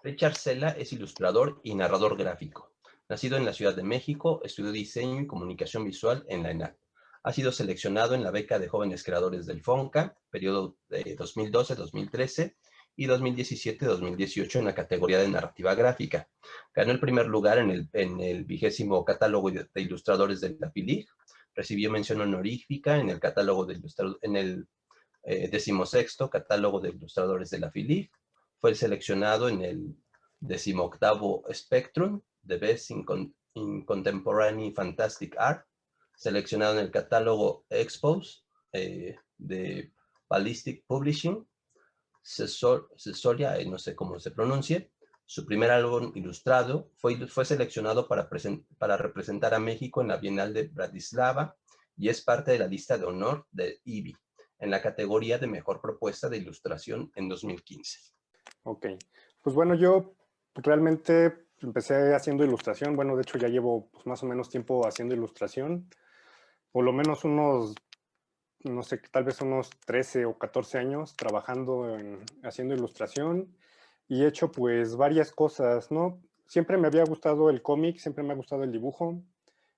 Richard Sela es ilustrador y narrador gráfico. Nacido en la Ciudad de México, estudió diseño y comunicación visual en la ENAC. Ha sido seleccionado en la beca de jóvenes creadores del FONCA, periodo de 2012-2013 y 2017-2018 en la categoría de narrativa gráfica. Ganó el primer lugar en el 20º catálogo de ilustradores de la FILIG. Recibió mención honorífica en el catálogo de ilustradores, en el 16º catálogo de ilustradores de la FILIG. Fue seleccionado en el 18º Spectrum, The Best in Contemporary Fantastic Art, seleccionado en el catálogo Expos de Ballistic Publishing, Cesoria, no sé cómo se pronuncie. Su primer álbum ilustrado fue seleccionado para representar a México en la Bienal de Bratislava y es parte de la lista de honor de IBI en la categoría de Mejor Propuesta de Ilustración en 2015. Ok, pues bueno, yo realmente empecé haciendo ilustración. Bueno, de hecho ya llevo pues, más o menos tiempo haciendo ilustración. Por lo menos unos, no sé, tal vez unos 13 o 14 años trabajando haciendo ilustración. Y he hecho pues varias cosas, ¿no? Siempre me había gustado el cómic, siempre me ha gustado el dibujo.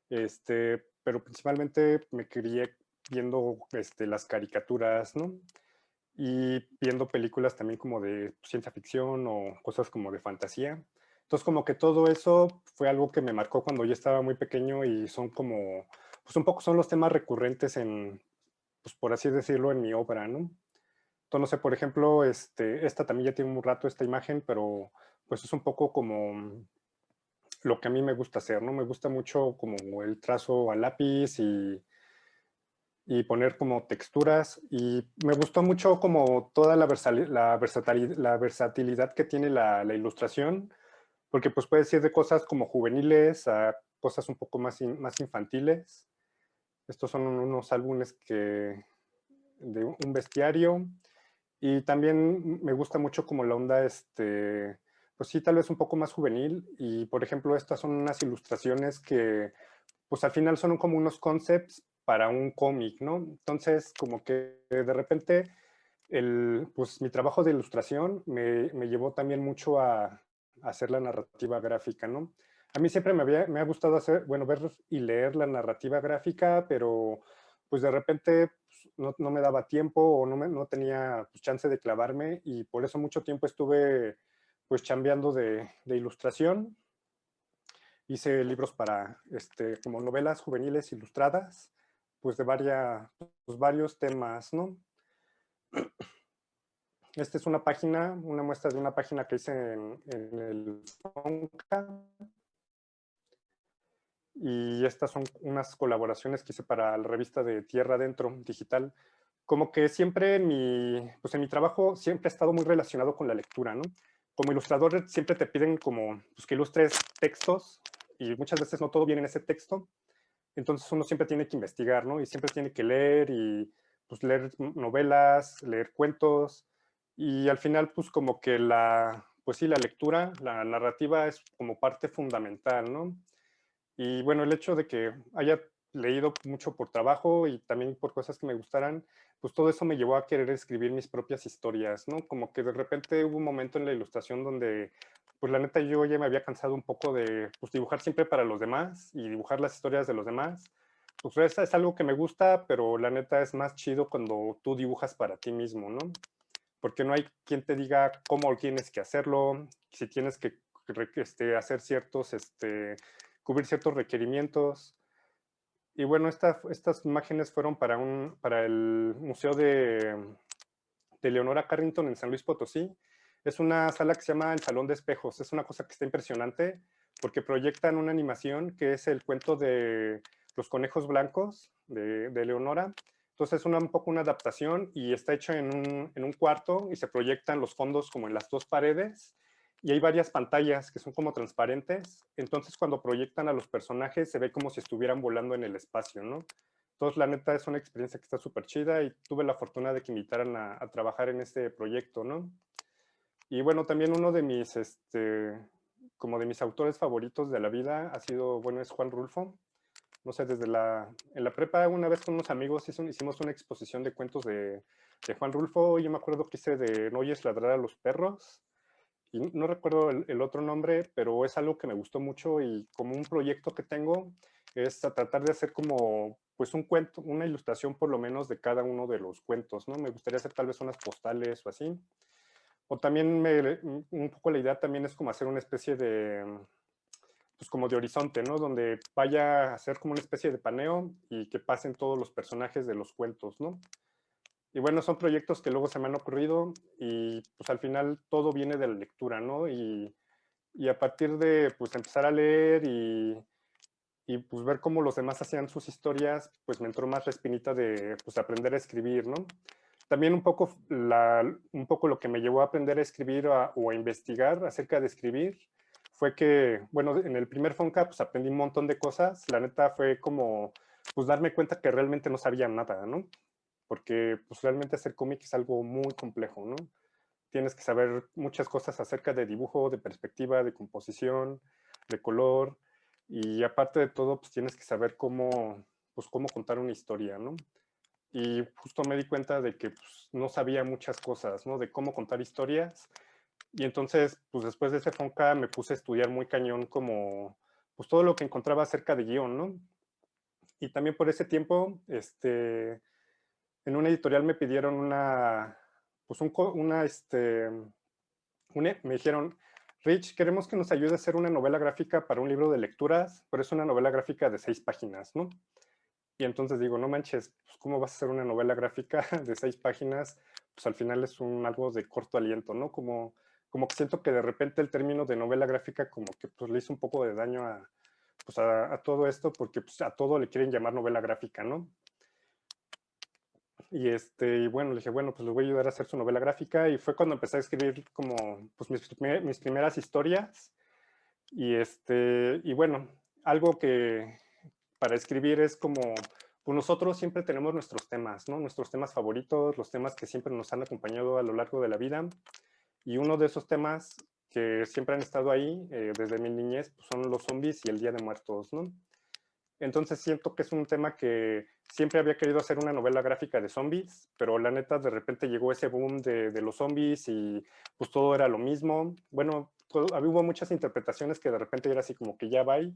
Pero principalmente me crié viendo las caricaturas, ¿no? Y viendo películas también como de ciencia ficción o cosas como de fantasía. Entonces como que todo eso fue algo que me marcó cuando yo estaba muy pequeño y son como, pues un poco son los temas recurrentes en, pues por así decirlo, en mi obra, ¿no? Entonces, no sé, por ejemplo, esta también ya tiene un rato esta imagen, pero pues es un poco como lo que a mí me gusta hacer, ¿no? Me gusta mucho como el trazo a lápiz y poner como texturas y me gustó mucho como toda la versatilidad que tiene la ilustración, porque pues puedes ir de cosas como juveniles a cosas un poco más infantiles. Estos son unos álbumes de un bestiario y también me gusta mucho como la onda, pues sí, tal vez un poco más juvenil y por ejemplo estas son unas ilustraciones que pues al final son como unos concepts para un cómic, ¿no? Entonces, como que de repente, pues mi trabajo de ilustración me llevó también mucho a hacer la narrativa gráfica, ¿no? A mí siempre me ha gustado hacer, bueno, ver y leer la narrativa gráfica, pero pues de repente pues, no me daba tiempo o no tenía pues, chance de clavarme y por eso mucho tiempo estuve pues chambeando de ilustración. Hice libros para, como novelas juveniles ilustradas, pues de pues varios temas, ¿no? Esta es una página, una muestra de una página que hice en el FONCA. Y estas son unas colaboraciones que hice para la revista de Tierra Adentro digital. Como que siempre pues en mi trabajo siempre he estado muy relacionado con la lectura, ¿no? Como ilustrador siempre te piden como pues, que ilustres textos y muchas veces no todo viene en ese texto. Entonces uno siempre tiene que investigar, ¿no? Y siempre tiene que leer y pues leer novelas, leer cuentos y al final pues como que pues sí, la lectura, la narrativa es como parte fundamental, ¿no? Y bueno, el hecho de que haya leído mucho por trabajo y también por cosas que me gustaran, pues todo eso me llevó a querer escribir mis propias historias, ¿no? Como que de repente hubo un momento en la ilustración donde, pues la neta yo ya me había cansado un poco de pues, dibujar siempre para los demás y dibujar las historias de los demás. Pues eso es algo que me gusta, pero la neta es más chido cuando tú dibujas para ti mismo, ¿no? Porque no hay quien te diga cómo tienes que hacerlo, si tienes que hacer cubrir ciertos requerimientos. Y bueno, estas imágenes fueron para el Museo de Leonora Carrington en San Luis Potosí. Es una sala que se llama el Salón de Espejos. Es una cosa que está impresionante porque proyectan una animación que es el cuento de los conejos blancos de Leonora. Entonces es un poco una adaptación y está hecho en un cuarto y se proyectan los fondos como en las dos paredes y hay varias pantallas que son como transparentes. Entonces cuando proyectan a los personajes se ve como si estuvieran volando en el espacio, ¿no? Entonces, la neta es una experiencia que está súper chida y tuve la fortuna de que me invitaran a trabajar en este proyecto, ¿no? Y bueno, también uno de como de mis autores favoritos de la vida ha sido, bueno, es Juan Rulfo. No sé, en la prepa una vez con unos amigos hicimos una exposición de cuentos de Juan Rulfo. Yo me acuerdo que hice de No oyes ladrar a los perros. y no recuerdo el otro nombre, pero es algo que me gustó mucho y como un proyecto que tengo es a tratar de hacer como pues un cuento, una ilustración por lo menos de cada uno de los cuentos, ¿no? Me gustaría hacer tal vez unas postales o así. O también un poco la idea también es como hacer una especie de, pues como de horizonte, ¿no? Donde vaya a ser como una especie de paneo y que pasen todos los personajes de los cuentos, ¿no? Y bueno, son proyectos que luego se me han ocurrido y pues al final todo viene de la lectura, ¿no? Y a partir de pues empezar a leer y pues ver cómo los demás hacían sus historias, pues me entró más la espinita de pues aprender a escribir, ¿no? También un poco lo que me llevó a aprender a escribir o a investigar acerca de escribir fue que, bueno, en el primer Fonca pues aprendí un montón de cosas. La neta fue como pues darme cuenta que realmente no sabía nada, ¿no? Porque pues realmente hacer cómic es algo muy complejo, ¿no? Tienes que saber muchas cosas acerca de dibujo, de perspectiva, de composición, de color, y aparte de todo, pues tienes que saber pues, cómo contar una historia, ¿no? Y justo me di cuenta de que pues, no sabía muchas cosas, ¿no? De cómo contar historias. Y entonces, pues después de ese Fonca me puse a estudiar muy cañón como, pues todo lo que encontraba acerca de guión, ¿no? Y también por ese tiempo, en una editorial me pidieron pues me dijeron, Rich, queremos que nos ayude a hacer una novela gráfica para un libro de lecturas, pero es una novela gráfica de 6 páginas, ¿no? Y entonces digo, no manches, pues ¿cómo vas a hacer una novela gráfica de 6 páginas? Pues al final es algo de corto aliento, ¿no? Como que siento que de repente el término de novela gráfica como que pues le hizo un poco de daño pues a todo esto, porque pues a todo le quieren llamar novela gráfica, ¿no? Y bueno, le dije, bueno, pues le voy a ayudar a hacer su novela gráfica y fue cuando empecé a escribir como pues mis primeras historias y bueno, algo que para escribir es como, pues nosotros siempre tenemos nuestros temas, ¿no? Nuestros temas favoritos, los temas que siempre nos han acompañado a lo largo de la vida. Y uno de esos temas que siempre han estado ahí desde mi niñez pues son los zombies y el Día de Muertos, ¿no? Entonces siento que es un tema que siempre había querido hacer una novela gráfica de zombies, pero la neta de repente llegó ese boom de los zombies y pues todo era lo mismo. Bueno, hubo muchas interpretaciones que de repente era así como que ya va y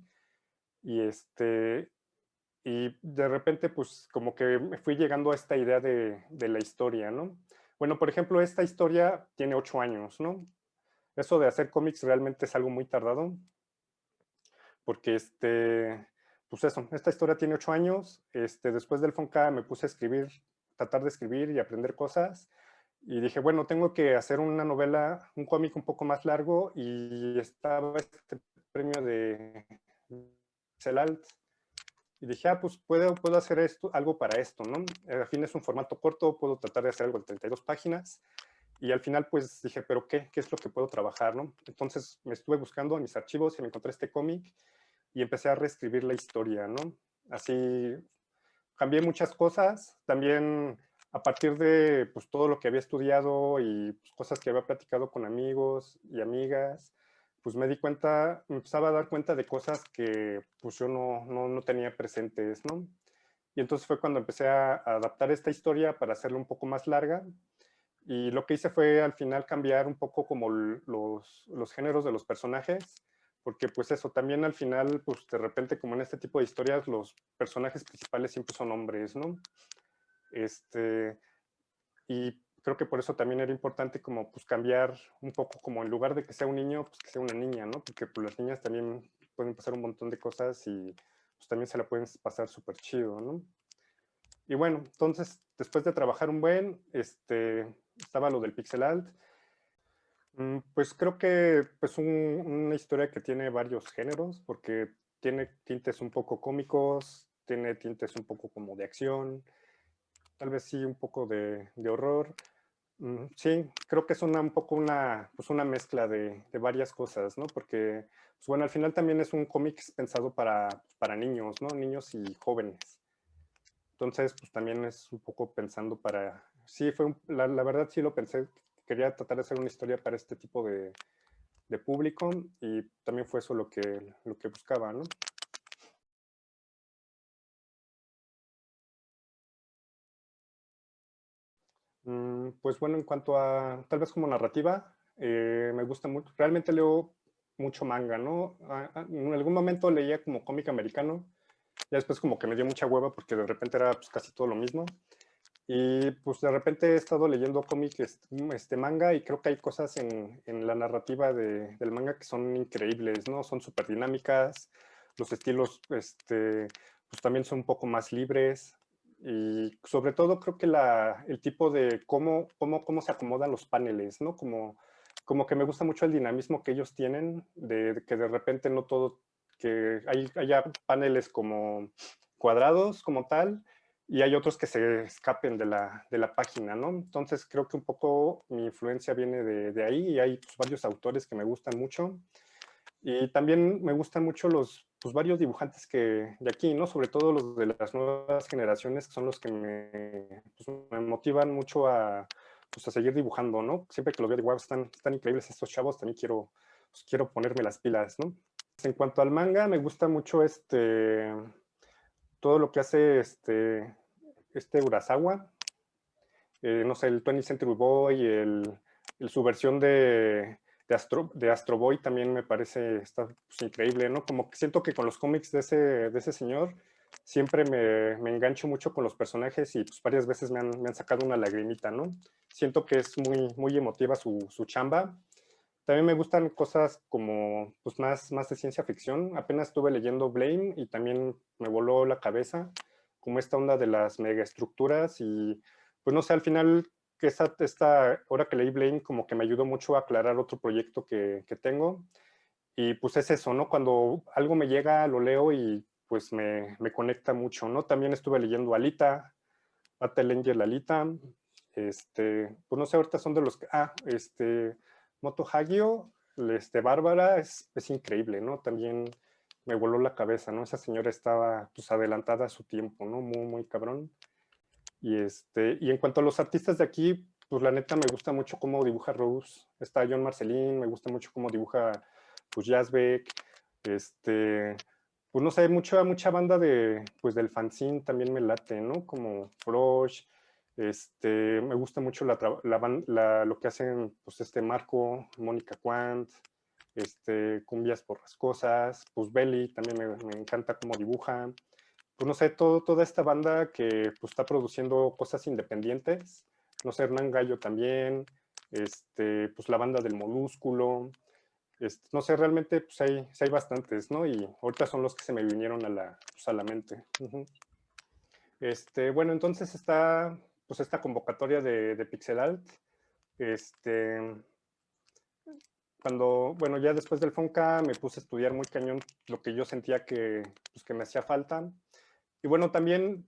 y de repente pues como que me fui llegando a esta idea de la historia, ¿no? Bueno, por ejemplo, esta historia tiene 8 años, ¿no? Eso de hacer cómics realmente es algo muy tardado, porque pues eso, esta historia tiene 8 años. Después del Fonca me puse a escribir, tratar de escribir y aprender cosas. Y dije, bueno, tengo que hacer una novela, un cómic un poco más largo. Y estaba este premio de Celalt. Y dije, pues puedo hacer algo para esto, ¿no? Al fin es un formato corto, puedo tratar de hacer algo de 32 páginas. Y al final, pues dije, ¿pero qué es lo que puedo trabajar, no? Entonces me estuve buscando en mis archivos y me encontré este cómic y empecé a reescribir la historia, ¿no? Así cambié muchas cosas, también a partir de pues, todo lo que había estudiado y pues, cosas que había platicado con amigos y amigas, pues me di cuenta, me empezaba a dar cuenta de cosas que pues yo no tenía presentes, ¿no? Y entonces fue cuando empecé a adaptar esta historia para hacerla un poco más larga. Y lo que hice fue al final cambiar un poco como los géneros de los personajes, porque pues eso, también al final, pues de repente como en este tipo de historias, los personajes principales siempre son hombres, ¿no? Y creo que por eso también era importante como pues cambiar un poco como en lugar de que sea un niño, pues que sea una niña, ¿no? Porque pues las niñas también pueden pasar un montón de cosas y pues también se la pueden pasar súper chido, ¿no? Y bueno, entonces después de trabajar un buen, estaba lo del pixel art. Pues creo que pues una historia que tiene varios géneros, porque tiene tintes un poco cómicos, tiene tintes un poco como de acción, tal vez sí un poco de horror. Sí, creo que es un poco pues una mezcla de varias cosas, ¿no? Porque, pues bueno, al final también es un cómic pensado para niños, ¿no? Niños y jóvenes. Entonces, pues también es un poco pensando sí, la verdad sí lo pensé, quería tratar de hacer una historia para este tipo de público y también fue eso lo que buscaba, ¿no? Pues bueno, en cuanto a tal vez como narrativa, me gusta mucho, realmente leo mucho manga, ¿no? En algún momento leía como cómic americano, ya después como que me dio mucha hueva porque de repente era pues, casi todo lo mismo. Y pues de repente he estado leyendo cómic, manga, y creo que hay cosas en la narrativa del manga que son increíbles, ¿no? Son súper dinámicas, los estilos, pues también son un poco más libres, y sobre todo creo que el tipo de cómo se acomodan los paneles, ¿no? Como que me gusta mucho el dinamismo que ellos tienen, de que de repente no todo, que haya paneles como cuadrados como tal, y hay otros que se escapen de la página, ¿no? Entonces creo que un poco mi influencia viene de ahí, y hay pues, varios autores que me gustan mucho. Y también me gustan mucho los pues, varios dibujantes de aquí, ¿no? Sobre todo los de las nuevas generaciones, que son los que me motivan mucho pues, a seguir dibujando, ¿no? Siempre que los veo de wow, están increíbles estos chavos, también quiero ponerme las pilas, ¿no? En cuanto al manga, me gusta mucho todo lo que hace Urasawa, no sé, el 20th Century Boy, su versión de Astro Boy también me parece está, pues, increíble, ¿no? Como que siento que con los cómics de ese señor siempre me engancho mucho con los personajes, y pues varias veces me han sacado una lagrimita, ¿no? Siento que es muy, muy emotiva su chamba. También me gustan cosas como pues más de ciencia ficción. Apenas estuve leyendo Blame y también me voló la cabeza como esta onda de las megaestructuras, y pues no sé, al final que ahora que leí Blame como que me ayudó mucho a aclarar otro proyecto que tengo, y pues es eso, ¿no? Cuando algo me llega, lo leo y pues me conecta mucho, ¿no? También estuve leyendo Alita, Battle Angel Alita, pues no sé, ahorita son de los que, Moto Hagio, Bárbara, es increíble, ¿no? También me voló la cabeza, ¿no? Esa señora estaba, pues, adelantada a su tiempo, ¿no? Muy, muy cabrón. Y en cuanto a los artistas de aquí, pues la neta me gusta mucho cómo dibuja Rose. Está John Marcelin, me gusta mucho cómo dibuja, pues, Yazbek, pues no sé, mucha banda pues del fanzine también me late, ¿no? Como Frosh, me gusta mucho lo que hacen, pues, Marco, Mónica Quant, Cumbias Borrascosas, pues Belly, también me encanta cómo dibuja. Pues no sé, toda esta banda que pues, está produciendo cosas independientes, no sé, Hernán Gallo también, pues la banda del Molúsculo, no sé, realmente pues hay bastantes, ¿no? Y ahorita son los que se me vinieron pues, a la mente. Uh-huh. Bueno, entonces está pues esta convocatoria de Pixel Art, este, bueno, ya después del Fonca me puse a estudiar muy cañón lo que yo sentía pues, que me hacía falta. Y bueno, también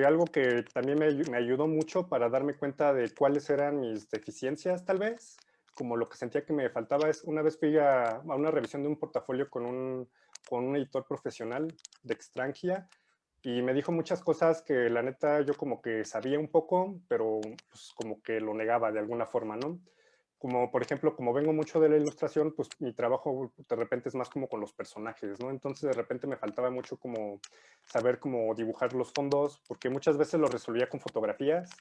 algo que también me ayudó mucho para darme cuenta de cuáles eran mis deficiencias, tal vez, como lo que sentía que me faltaba, es una vez fui a una revisión de un portafolio con un editor profesional de Extranjia, y me dijo muchas cosas que la neta yo como que sabía un poco, pero pues como que lo negaba de alguna forma, ¿no? Como por ejemplo, como vengo mucho de la ilustración, pues mi trabajo de repente es más como con los personajes, ¿no? Entonces de repente me faltaba mucho como saber cómo dibujar los fondos, porque muchas veces lo resolvía con fotografías,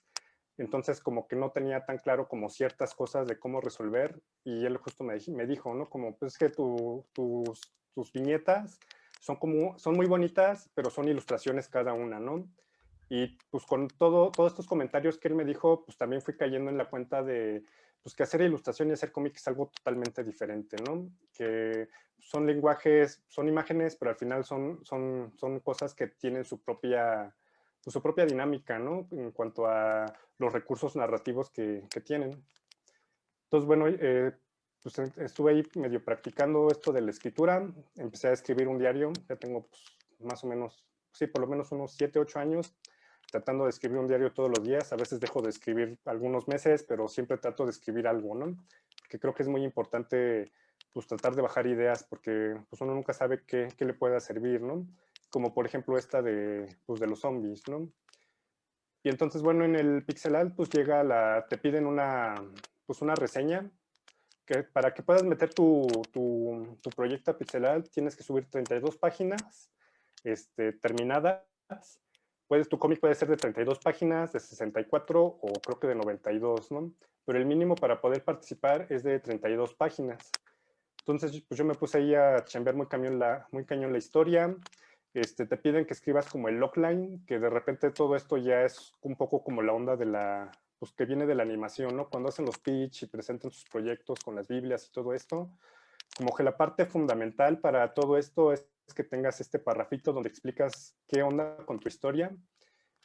entonces como que no tenía tan claro como ciertas cosas de cómo resolver, y él justo me dijo, ¿no? Como, pues es que tus viñetas son muy bonitas, pero son ilustraciones cada una, ¿no? Y pues con todos estos comentarios que él me dijo, pues también fui cayendo en la cuenta de pues que hacer ilustración y hacer cómic es algo totalmente diferente, ¿no? Que son lenguajes, son imágenes, pero al final son cosas que tienen pues, su propia dinámica, ¿no? En cuanto a los recursos narrativos que tienen. Entonces, bueno, pues estuve ahí medio practicando esto de la escritura, empecé a escribir un diario, ya tengo pues, más o menos, sí, por lo menos unos 7, 8 años tratando de escribir un diario todos los días. A veces dejo de escribir algunos meses, pero siempre trato de escribir algo, ¿no? Porque creo que es muy importante pues tratar de bajar ideas, porque pues uno nunca sabe qué le pueda servir, ¿no? Como por ejemplo esta pues, de los zombies, ¿no? Y entonces, bueno, en el Pixel Art, pues te piden pues una reseña, que para que puedas meter tu proyecto a Pixel Art tienes que subir 32 páginas terminadas, tu cómic puede ser de 32 páginas, de 64 o creo que de 92, ¿no? Pero el mínimo para poder participar es de 32 páginas. Entonces, pues yo me puse ahí a chambear muy cañón la historia. Te piden que escribas como el logline, que de repente todo esto ya es un poco como la onda de pues que viene de la animación, ¿no? Cuando hacen los pitch y presentan sus proyectos con las Biblias y todo esto, como que la parte fundamental para todo esto es que tengas este parrafito donde explicas qué onda con tu historia.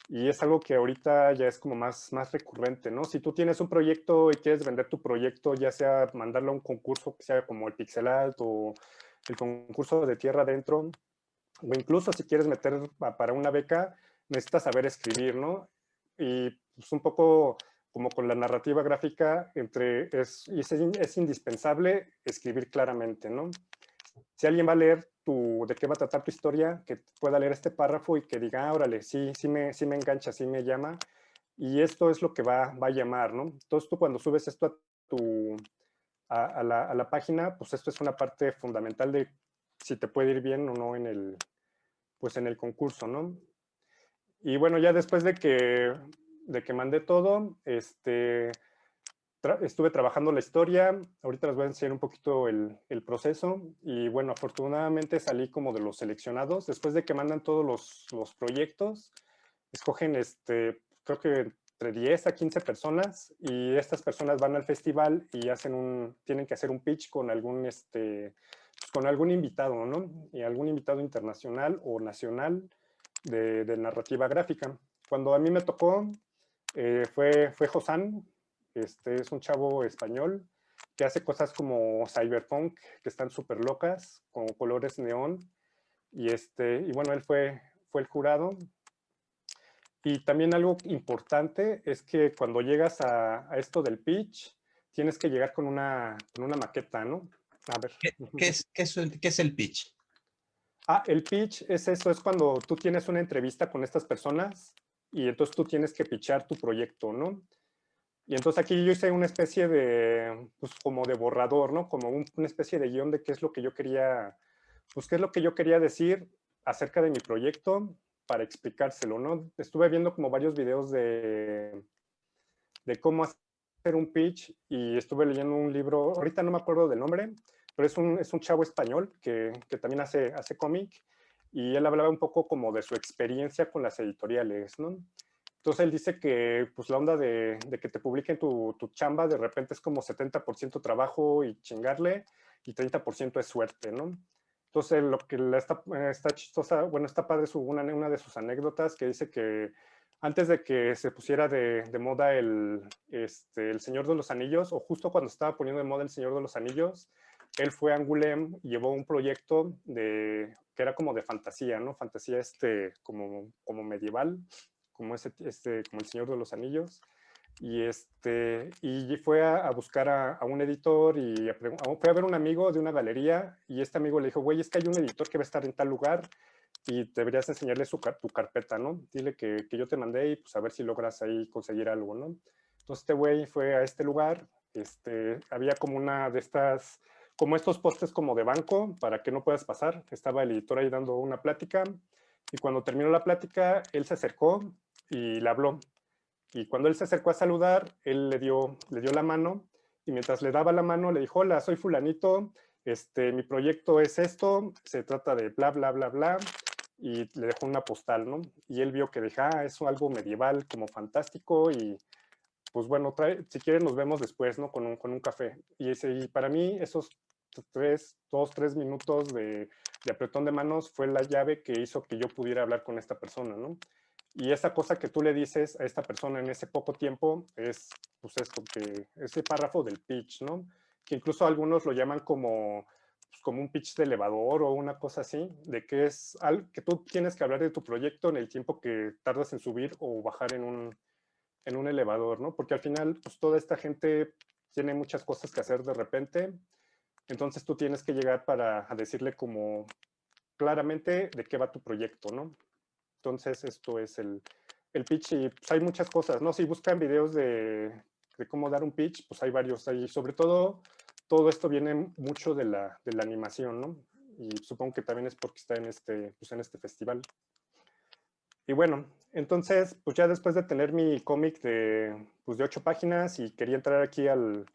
Y es algo que ahorita ya es como más recurrente, ¿no? Si tú tienes un proyecto y quieres vender tu proyecto, ya sea mandarlo a un concurso que sea como el Pixel Art o el concurso de Tierra Adentro, o incluso si quieres meter para una beca, necesitas saber escribir, ¿no? Y pues un poco como con la narrativa gráfica, es indispensable escribir claramente, ¿no? Si alguien va a leer de qué va a tratar tu historia, que pueda leer este párrafo y que diga, órale, sí me engancha, sí me llama, y esto es lo que va a llamar, ¿no? Entonces tú cuando subes esto a la página, pues esto es una parte fundamental de si te puede ir bien o no pues en el concurso, ¿no? Y bueno, ya después de que mandé todo, estuve trabajando la historia, ahorita les voy a enseñar un poquito el proceso y bueno, afortunadamente salí como de los seleccionados, después de que mandan todos los proyectos, escogen creo que entre 10 a 15 personas y estas personas van al festival y tienen que hacer un pitch pues con algún invitado, ¿no? Y algún invitado internacional o nacional de narrativa gráfica. Cuando a mí me tocó, fue Josan, es un chavo español que hace cosas como cyberpunk, que están súper locas, con colores neón, y bueno, él fue el jurado. Y también algo importante es que cuando llegas a esto del pitch, tienes que llegar con una maqueta, ¿no? A ver. ¿Qué es el pitch? El pitch es eso, es cuando tú tienes una entrevista con estas personas y entonces tú tienes que pitchar tu proyecto, ¿no? Y entonces aquí yo hice una especie pues como de borrador, ¿no? Como una especie de guión de qué es lo que yo quería, pues qué es lo que yo quería decir acerca de mi proyecto para explicárselo, ¿no? Estuve viendo como varios videos de cómo hacer un pitch y estuve leyendo un libro, ahorita no me acuerdo del nombre, pero es un chavo español que también hace cómic y él hablaba un poco como de su experiencia con las editoriales, ¿no? Entonces él dice que pues la onda de que te publiquen tu chamba de repente es como 70% trabajo y chingarle y 30% es suerte, ¿no? Entonces lo que está chistosa, bueno, está padre una de sus anécdotas que dice que antes de que se pusiera de moda el Señor de los Anillos, o justo cuando estaba poniendo de moda el Señor de los Anillos, él fue a Angoulême y llevó un proyecto que era como de fantasía, ¿no? Fantasía como medieval, como como el Señor de los Anillos. Y fue a buscar a un editor y fue a ver un amigo de una galería y este amigo le dijo, güey, es que hay un editor que va a estar en tal lugar y deberías enseñarle tu carpeta, ¿no? Dile que yo te mandé y pues a ver si logras ahí conseguir algo, ¿no? Entonces este güey fue a este lugar, había como una de estas, como estos postes como de banco para que no puedas pasar, estaba el editor ahí dando una plática y cuando terminó la plática, él se acercó y le habló. Y cuando él se acercó a saludar, él le dio la mano y mientras le daba la mano le dijo, hola, soy fulanito, mi proyecto es esto, se trata de bla, bla, bla, bla, y le dejó una postal, ¿no? Y él vio que dije, es algo medieval, como fantástico, y pues bueno, si quieren nos vemos después, ¿no? Con un café. Y para mí esos 2, 3 minutos de apretón de manos fue la llave que hizo que yo pudiera hablar con esta persona, ¿no? Y esa cosa que tú le dices a esta persona en ese poco tiempo es, pues esto, ese párrafo del pitch, ¿no? Que incluso algunos lo llaman como un pitch de elevador o una cosa así, de que es algo que tú tienes que hablar de tu proyecto en el tiempo que tardas en subir o bajar en un elevador, ¿no? Porque al final, pues toda esta gente tiene muchas cosas que hacer de repente, entonces tú tienes que llegar a decirle como claramente de qué va tu proyecto, ¿no? Entonces esto es el pitch y pues, hay muchas cosas, ¿no? Si buscan videos de cómo dar un pitch, pues hay varios ahí. Sobre todo esto viene mucho de la animación, ¿no? Y supongo que también es porque está pues en este festival. Y bueno, entonces, pues ya después de tener mi cómic pues de 8 páginas y quería entrar aquí al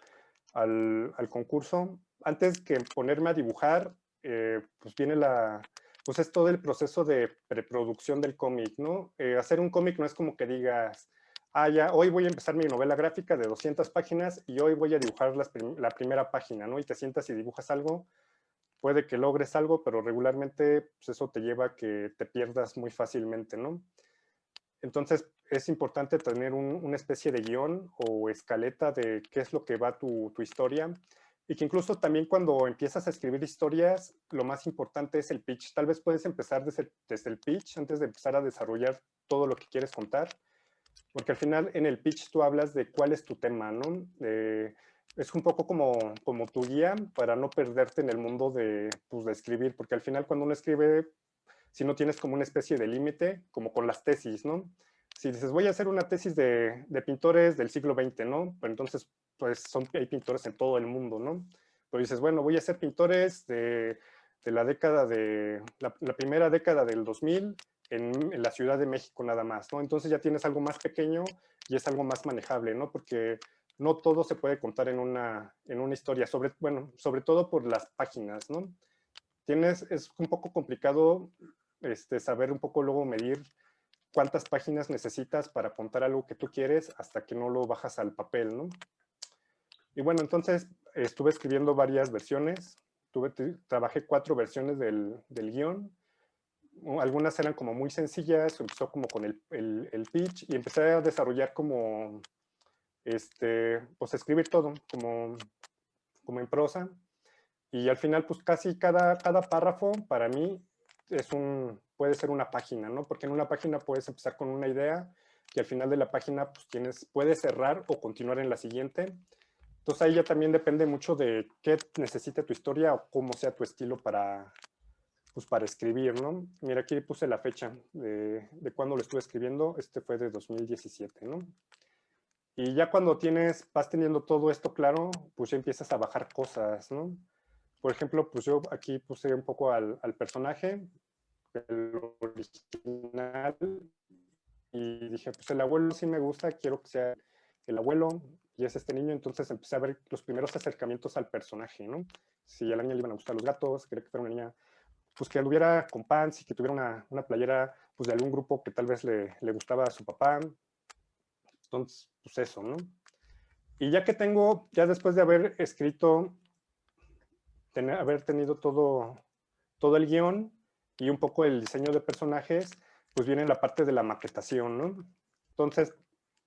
concurso, antes que ponerme a dibujar, pues viene pues es todo el proceso de preproducción del cómic, ¿no? Hacer un cómic no es como que digas, ah, ya, hoy voy a empezar mi novela gráfica de 200 páginas y hoy voy a dibujar la primera página, ¿no? Y te sientas y dibujas algo, puede que logres algo, pero regularmente pues eso te lleva a que te pierdas muy fácilmente, ¿no? Entonces es importante tener una especie de guión o escaleta de qué es lo que va tu historia y que incluso también cuando empiezas a escribir historias, lo más importante es el pitch. Tal vez puedes empezar desde el pitch antes de empezar a desarrollar todo lo que quieres contar, porque al final en el pitch tú hablas de cuál es tu tema, ¿no? Es un poco como tu guía para no perderte en el mundo pues, de escribir, porque al final cuando uno escribe, si no tienes como una especie de límite, como con las tesis, ¿no? Si dices, voy a hacer una tesis de pintores del siglo XX, ¿no? Pues entonces, pues hay pintores en todo el mundo, ¿no? Pero dices, bueno, voy a hacer pintores de la década la primera década del 2000 en la Ciudad de México nada más, ¿no? Entonces ya tienes algo más pequeño y es algo más manejable, ¿no? Porque no todo se puede contar en una historia, sobre todo por las páginas, ¿no? Es un poco complicado saber un poco luego medir cuántas páginas necesitas para contar algo que tú quieres hasta que no lo bajas al papel, ¿no? Y bueno, entonces estuve escribiendo varias versiones, trabajé 4 versiones del guión, algunas eran como muy sencillas, empezó como con el pitch y empecé a desarrollar como, pues escribir todo, como en prosa. Y al final, pues casi cada párrafo para mí puede ser una página, ¿no? Porque en una página puedes empezar con una idea y al final de la página pues puedes cerrar o continuar en la siguiente. Entonces ahí ya también depende mucho de qué necesite tu historia o cómo sea tu estilo pues para escribir, ¿no? Mira, aquí puse la fecha de cuando lo estuve escribiendo. Este fue de 2017, ¿no? Y ya cuando vas teniendo todo esto claro, pues ya empiezas a bajar cosas, ¿no? Por ejemplo, pues yo aquí puse un poco al personaje, el original, y dije, pues el abuelo sí me gusta, quiero que sea el abuelo, y es este niño, entonces empecé a ver los primeros acercamientos al personaje, ¿no? Si a la niña le iban a gustar los gatos, quería que fuera una niña, pues que anduviera con pants y que tuviera una playera, pues de algún grupo que tal vez le gustaba a su papá, entonces, pues eso, ¿no? Y ya después de haber escrito, haber tenido todo el guión y un poco el diseño de personajes, pues viene la parte de la maquetación, ¿no? Entonces,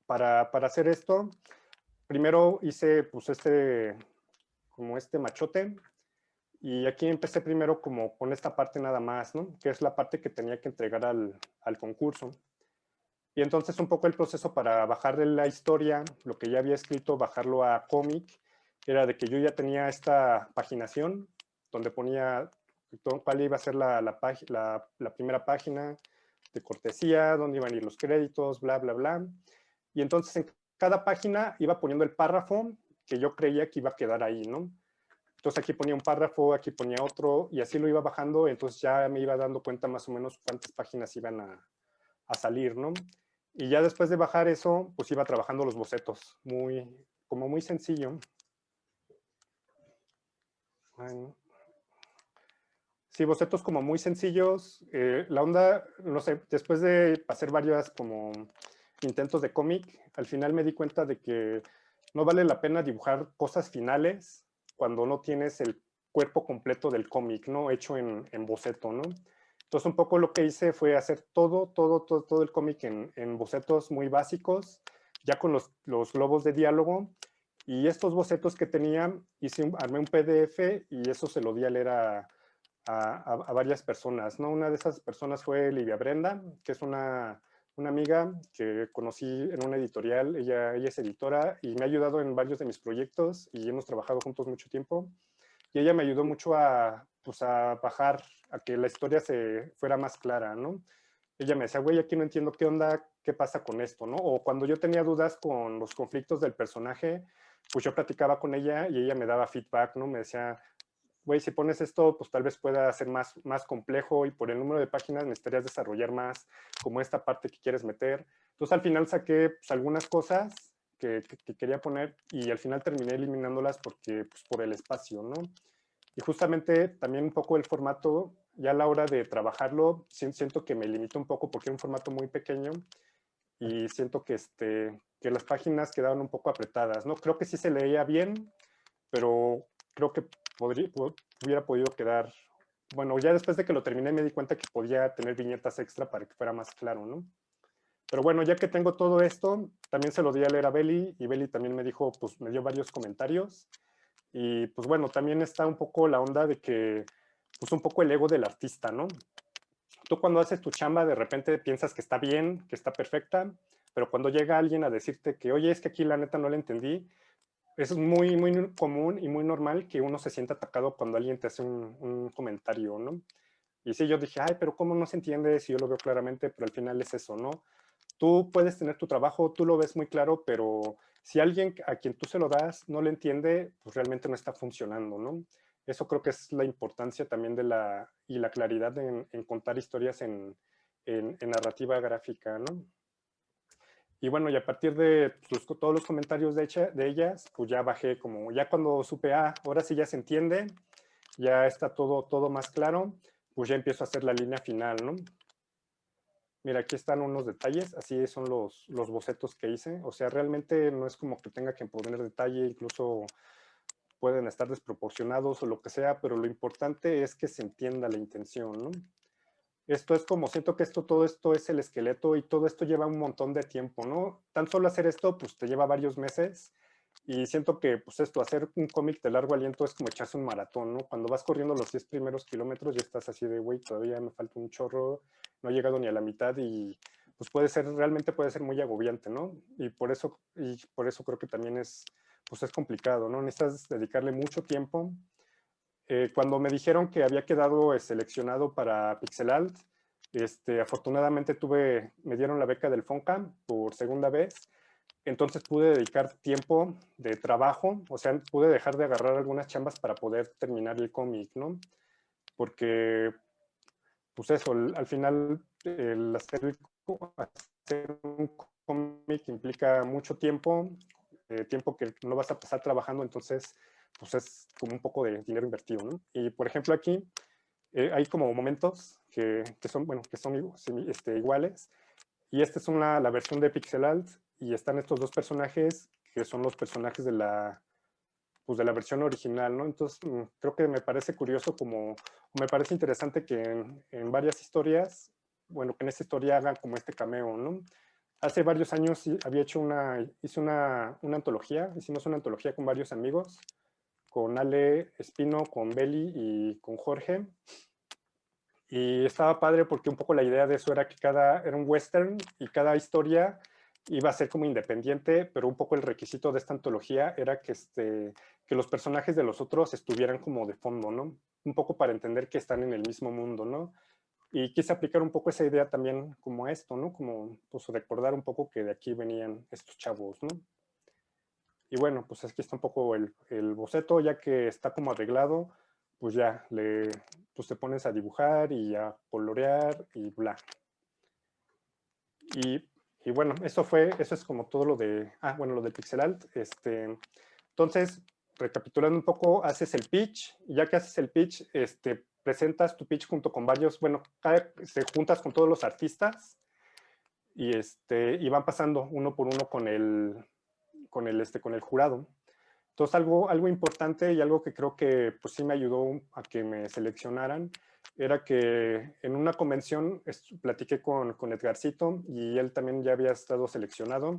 para hacer esto, primero hice pues como este machote, y aquí empecé primero como con esta parte nada más, ¿no? Que es la parte que tenía que entregar al concurso. Y entonces un poco el proceso para bajar de la historia, lo que ya había escrito, bajarlo a cómic, era de que yo ya tenía esta paginación donde ponía cuál iba a ser la primera página de cortesía, dónde iban a ir los créditos, bla, bla, bla. Y entonces en cada página iba poniendo el párrafo que yo creía que iba a quedar ahí, ¿no? Entonces aquí ponía un párrafo, aquí ponía otro, y así lo iba bajando, entonces ya me iba dando cuenta más o menos cuántas páginas iban a salir, ¿no? Y ya después de bajar eso, pues iba trabajando los bocetos, como muy sencillo. Bueno, sí, bocetos como muy sencillos. La onda, no sé, después de hacer varias como intentos de cómic, al final me di cuenta de que no vale la pena dibujar cosas finales cuando no tienes el cuerpo completo del cómic, ¿no? Hecho en boceto, ¿no? Entonces un poco lo que hice fue hacer todo el cómic en bocetos muy básicos, ya con los globos de diálogo, y estos bocetos que tenía, armé un PDF y eso se lo di a leer a varias personas, ¿no? Una de esas personas fue Livia Brenda, que es una amiga que conocí en una editorial. Ella es editora y me ha ayudado en varios de mis proyectos y hemos trabajado juntos mucho tiempo. Y ella me ayudó mucho pues a bajar, a que la historia se fuera más clara, ¿no? Ella me decía, güey, aquí no entiendo qué onda, qué pasa con esto, ¿no? O cuando yo tenía dudas con los conflictos del personaje, pues yo platicaba con ella y ella me daba feedback, ¿no? Me decía, güey, si pones esto, pues tal vez pueda ser más complejo y por el número de páginas necesitarías desarrollar más como esta parte que quieres meter. Entonces al final saqué pues, algunas cosas que quería poner y al final terminé eliminándolas porque, pues, por el espacio, ¿no? Y justamente también un poco el formato, ya a la hora de trabajarlo, siento que me limitó un poco porque era un formato muy pequeño y siento que las páginas quedaban un poco apretadas, ¿no? Creo que sí se leía bien, pero creo que hubiera podido quedar, bueno, ya después de que lo terminé me di cuenta que podía tener viñetas extra para que fuera más claro, ¿no? Pero bueno, ya que tengo todo esto, también se lo di a leer a Beli y Beli también me dijo, pues me dio varios comentarios y pues bueno, también está un poco la onda de que, pues un poco el ego del artista, ¿no? Tú cuando haces tu chamba de repente piensas que está bien, que está perfecta, pero cuando llega alguien a decirte que, oye, es que aquí la neta no la entendí, es muy, muy común y muy normal que uno se sienta atacado cuando alguien te hace un comentario, ¿no? Y sí, yo dije, ay, pero ¿cómo no se entiende si yo lo veo claramente? Pero al final es eso, ¿no? Tú puedes tener tu trabajo, tú lo ves muy claro, pero si alguien a quien tú se lo das no le entiende, pues realmente no está funcionando, ¿no? Eso creo que es la importancia también de la claridad en contar historias en narrativa gráfica, ¿no? Y bueno, y a partir de todos los comentarios de ellas, pues ya bajé como, ya cuando supe, ahora sí ya se entiende, ya está todo más claro, pues ya empiezo a hacer la línea final, ¿no? Mira, aquí están unos detalles, así son los bocetos que hice, o sea, realmente no es como que tenga que poner detalle, incluso pueden estar desproporcionados o lo que sea, pero lo importante es que se entienda la intención, ¿no? Esto es como, siento que todo esto es el esqueleto y todo esto lleva un montón de tiempo, ¿no? Tan solo hacer esto, pues te lleva varios meses y siento que, pues esto, hacer un cómic de largo aliento es como echarse un maratón, ¿no? Cuando vas corriendo los 10 primeros kilómetros ya estás así de, güey, todavía me falta un chorro, no he llegado ni a la mitad y pues realmente puede ser muy agobiante, ¿no? Y por eso creo que también pues es complicado, ¿no? Necesitas dedicarle mucho tiempo. Cuando me dijeron que había quedado seleccionado para Pixel Art, afortunadamente me dieron la beca del FONCA por segunda vez, entonces pude dedicar tiempo de trabajo, o sea, pude dejar de agarrar algunas chambas para poder terminar el cómic, ¿no? Porque, pues eso, al final hacer un cómic implica mucho tiempo, tiempo que no vas a pasar trabajando, entonces pues es como un poco de dinero invertido, ¿no? Y por ejemplo aquí hay como momentos que son, bueno, que son iguales, y esta es la versión de Pixel Art, y están estos dos personajes que son los personajes pues de la versión original, ¿no? Entonces creo que me parece curioso me parece interesante que en varias historias, bueno, que en esta historia hagan como este cameo, ¿no? Hace varios años hice una antología, hicimos una antología con varios amigos, con Ale Espino, con Beli y con Jorge. Y estaba padre porque un poco la idea de eso era que era un western y cada historia iba a ser como independiente, pero un poco el requisito de esta antología era que los personajes de los otros estuvieran como de fondo, ¿no? Un poco para entender que están en el mismo mundo, ¿no? Y quise aplicar un poco esa idea también como a esto, ¿no? Como pues recordar un poco que de aquí venían estos chavos, ¿no? Y bueno, pues aquí está un poco el boceto, ya que está como arreglado, pues ya pues te pones a dibujar y a colorear y bla. Y bueno, eso es como todo lo del pixel art. Entonces, recapitulando un poco, haces el pitch, y ya que haces el pitch, presentas tu pitch junto con varios, bueno, se juntas con todos los artistas y van pasando uno por uno con el jurado. Entonces, algo importante y algo que creo que pues sí me ayudó a que me seleccionaran era que en una convención platiqué con Edgarcito y él también ya había estado seleccionado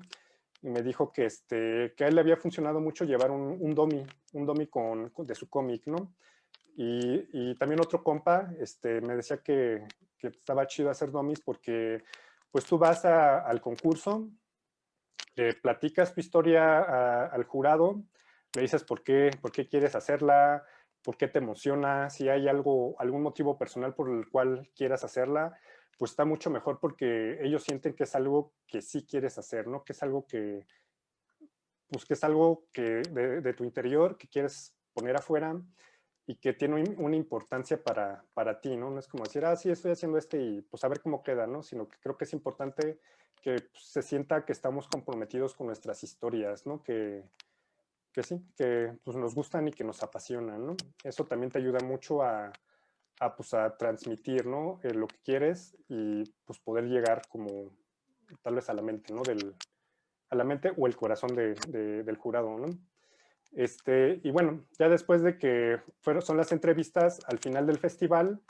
y me dijo que a él le había funcionado mucho llevar un dummy de su cómic, ¿no? Y también otro compa me decía que estaba chido hacer dummies porque pues tú vas al concurso, platicas tu historia al jurado, le dices por qué quieres hacerla, por qué te emociona, si hay algún motivo personal por el cual quieras hacerla, pues está mucho mejor porque ellos sienten que es algo que sí quieres hacer, ¿no? Que es algo pues que es algo de tu interior que quieres poner afuera y que tiene una importancia para ti, ¿no? No es como decir, ah, sí, estoy haciendo este y pues a ver cómo queda, ¿no? Sino que creo que es importante que pues, se sienta que estamos comprometidos con nuestras historias, ¿no? Que sí, que pues, nos gustan y que nos apasionan, ¿no? Eso también te ayuda mucho pues, a transmitir, ¿no? Lo que quieres y pues poder llegar como tal vez a la mente, ¿no? A la mente o el corazón del jurado, ¿no? Y bueno, ya después de que son las entrevistas, al final del festival,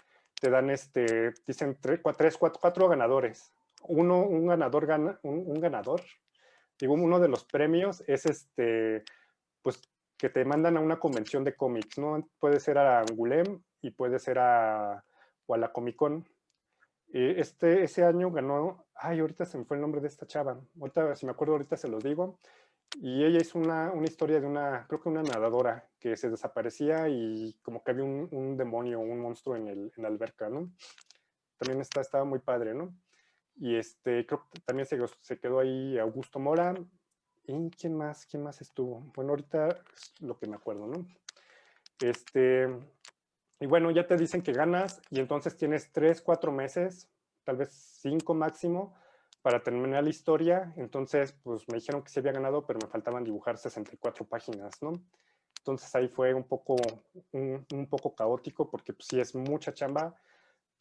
te dan, dicen cuatro ganadores. Un ganador un ganador. Digo, uno de los premios es pues que te mandan a una convención de cómics, ¿no? Puede ser a Angoulême y puede ser o a la Comic Con. Ese año ganó, ay, ahorita se me fue el nombre de esta chava. Ahorita, si me acuerdo, ahorita se los digo. Y ella hizo una historia de creo que una nadadora que se desaparecía y como que había un demonio, un monstruo en la alberca, ¿no? También estaba muy padre, ¿no? Y creo que también se quedó ahí Augusto Mora. ¿Y quién más? ¿Quién más estuvo? Bueno, ahorita es lo que me acuerdo, ¿no? Y bueno, ya te dicen que ganas y entonces tienes 3, 4 meses, tal vez 5 máximo, para terminar la historia. Entonces, pues me dijeron que sí había ganado, pero me faltaban dibujar 64 páginas, ¿no? Entonces ahí fue un poco caótico porque pues, sí es mucha chamba.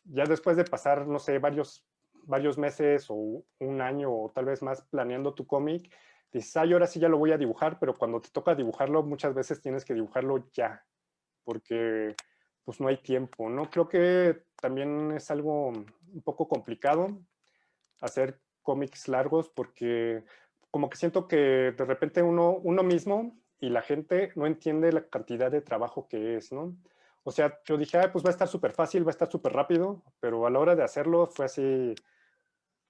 Ya después de pasar, no sé, varios meses o un año o tal vez más planeando tu cómic, dices, ay, ahora sí ya lo voy a dibujar, pero cuando te toca dibujarlo, muchas veces tienes que dibujarlo ya, porque pues no hay tiempo, ¿no? Creo que también es algo un poco complicado hacer cómics largos porque como que siento que de repente uno mismo y la gente no entiende la cantidad de trabajo que es, ¿no? O sea, yo dije, ah, pues va a estar súper fácil, va a estar súper rápido, pero a la hora de hacerlo fue así,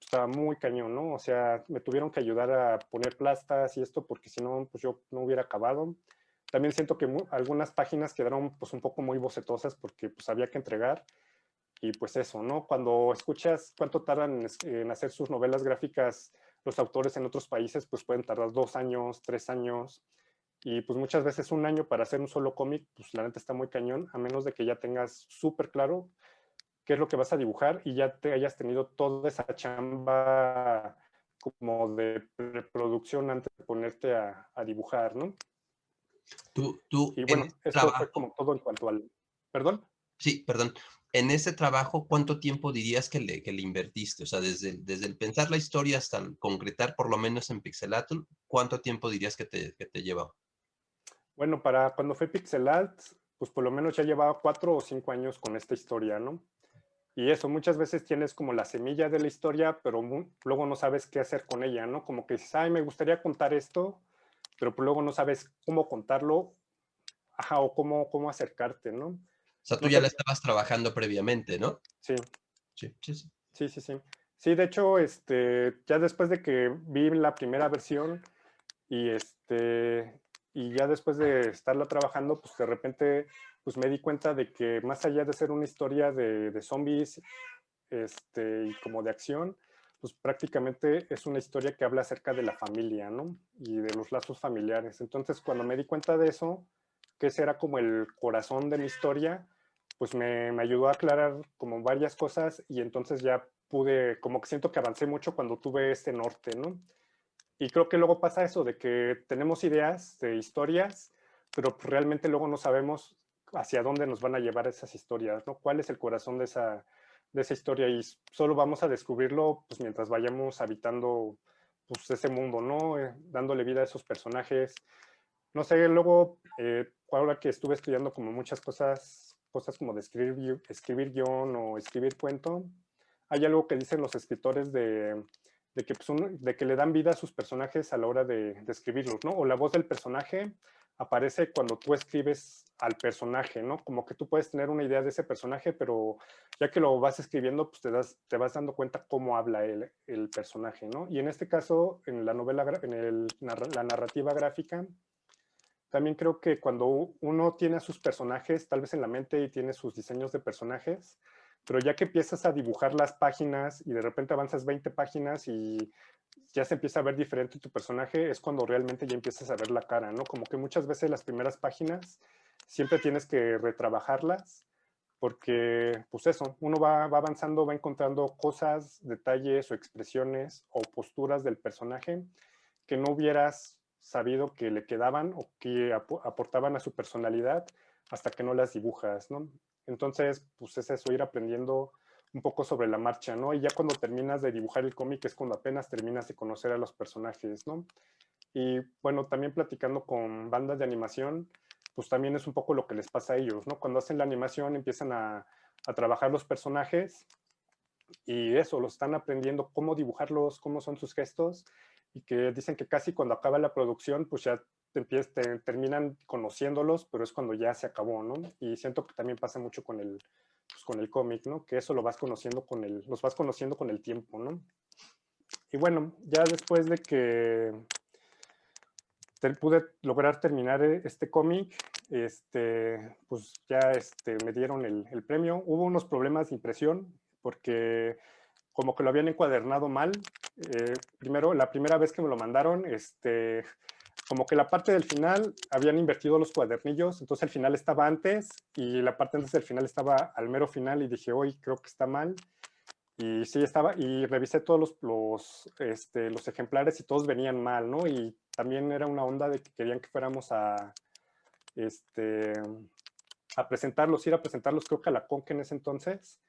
estaba muy cañón, ¿no? O sea, me tuvieron que ayudar a poner plastas y esto porque si no, pues yo no hubiera acabado. También siento que algunas páginas quedaron pues un poco muy bocetosas porque pues había que entregar y pues eso, ¿no? Cuando escuchas cuánto tardan en hacer sus novelas gráficas los autores en otros países, pues pueden tardar 2 años, 3 años y pues muchas veces un año para hacer un solo cómic, pues la neta está muy cañón, a menos de que ya tengas súper claro qué es lo que vas a dibujar y ya te hayas tenido toda esa chamba como de preproducción antes de ponerte a dibujar, ¿no? Tú Y en bueno, ese eso fue trabajo, como todo en cuanto al... ¿Perdón? sí, perdón, en ese trabajo, ¿cuánto tiempo dirías que le invertiste? O sea, desde el pensar la historia hasta el concretar, por lo menos en Pixelatul, ¿cuánto tiempo dirías que te llevó? Bueno, para cuando fue Pixel Art, pues por lo menos ya llevaba 4 o 5 años con esta historia, ¿no? Y eso, muchas veces tienes como la semilla de la historia, pero luego no sabes qué hacer con ella, ¿no? Como que dices, ay, me gustaría contar esto, pero pues luego no sabes cómo contarlo, ajá, o cómo acercarte, ¿no? O sea, tú No ya sé, la estabas trabajando previamente, ¿no? sí, Sí, sí, sí. sí, sí, sí. Sí, de hecho, ya después de que vi la primera versión y y ya después de estarla trabajando, pues de repente pues me di cuenta de que más allá de ser una historia de zombies y como de acción, pues prácticamente es una historia que habla acerca de la familia, ¿no? Y de los lazos familiares. Entonces, cuando me di cuenta de eso, que ese era como el corazón de mi historia, pues me ayudó a aclarar como varias cosas y entonces ya pude, como que siento que avancé mucho cuando tuve este norte, ¿no? Y creo que luego pasa eso de que tenemos ideas de historias, pero pues realmente luego no sabemos hacia dónde nos van a llevar esas historias, ¿no? ¿Cuál es el corazón de esa historia? Y solo vamos a descubrirlo pues, mientras vayamos habitando pues, ese mundo, ¿no? Dándole vida a esos personajes. No sé, luego, ahora que estuve estudiando como muchas cosas como de escribir guión o escribir cuento, hay algo que dicen los escritores de que, pues, de que le dan vida a sus personajes a la hora de escribirlos, ¿no? O la voz del personaje aparece cuando tú escribes al personaje, ¿no? Como que tú puedes tener una idea de ese personaje, pero ya que lo vas escribiendo, pues te vas dando cuenta cómo habla el personaje, ¿no? Y en este caso, en la novela, la narrativa gráfica, también creo que cuando uno tiene a sus personajes tal vez en la mente y tiene sus diseños de personajes, pero ya que empiezas a dibujar las páginas y de repente avanzas 20 páginas y ya se empieza a ver diferente tu personaje, es cuando realmente ya empiezas a ver la cara, ¿no? Como que muchas veces las primeras páginas siempre tienes que retrabajarlas porque, pues eso, uno va avanzando, va encontrando cosas, detalles o expresiones o posturas del personaje que no hubieras sabido que le quedaban o que aportaban a su personalidad hasta que no las dibujas, ¿no? Entonces, pues es eso, ir aprendiendo un poco sobre la marcha, ¿no? Y ya cuando terminas de dibujar el cómic es cuando apenas terminas de conocer a los personajes, ¿no? Y bueno, también platicando con bandas de animación, pues también es un poco lo que les pasa a ellos, ¿no? Cuando hacen la animación empiezan a trabajar los personajes y eso, lo están aprendiendo cómo dibujarlos, cómo son sus gestos y que dicen que casi cuando acaba la producción, pues ya terminan conociéndolos, pero es cuando ya se acabó, ¿no? Y siento que también pasa mucho pues con el cómic, ¿no? Que eso lo vas conociendo los vas conociendo con el tiempo, ¿no? Y bueno, ya después de que pude lograr terminar este cómic, pues ya me dieron el premio. Hubo unos problemas de impresión porque como que lo habían encuadernado mal. Primero, la primera vez que me lo mandaron, como que la parte del final habían invertido los cuadernillos, entonces el final estaba antes y la parte antes del final estaba al mero final y dije, hoy creo que está mal. Y sí estaba, y revisé todos los ejemplares y todos venían mal, ¿no? Y también era una onda de que querían que fuéramos este, a presentarlos, ir a presentarlos creo que a la Conque en ese entonces.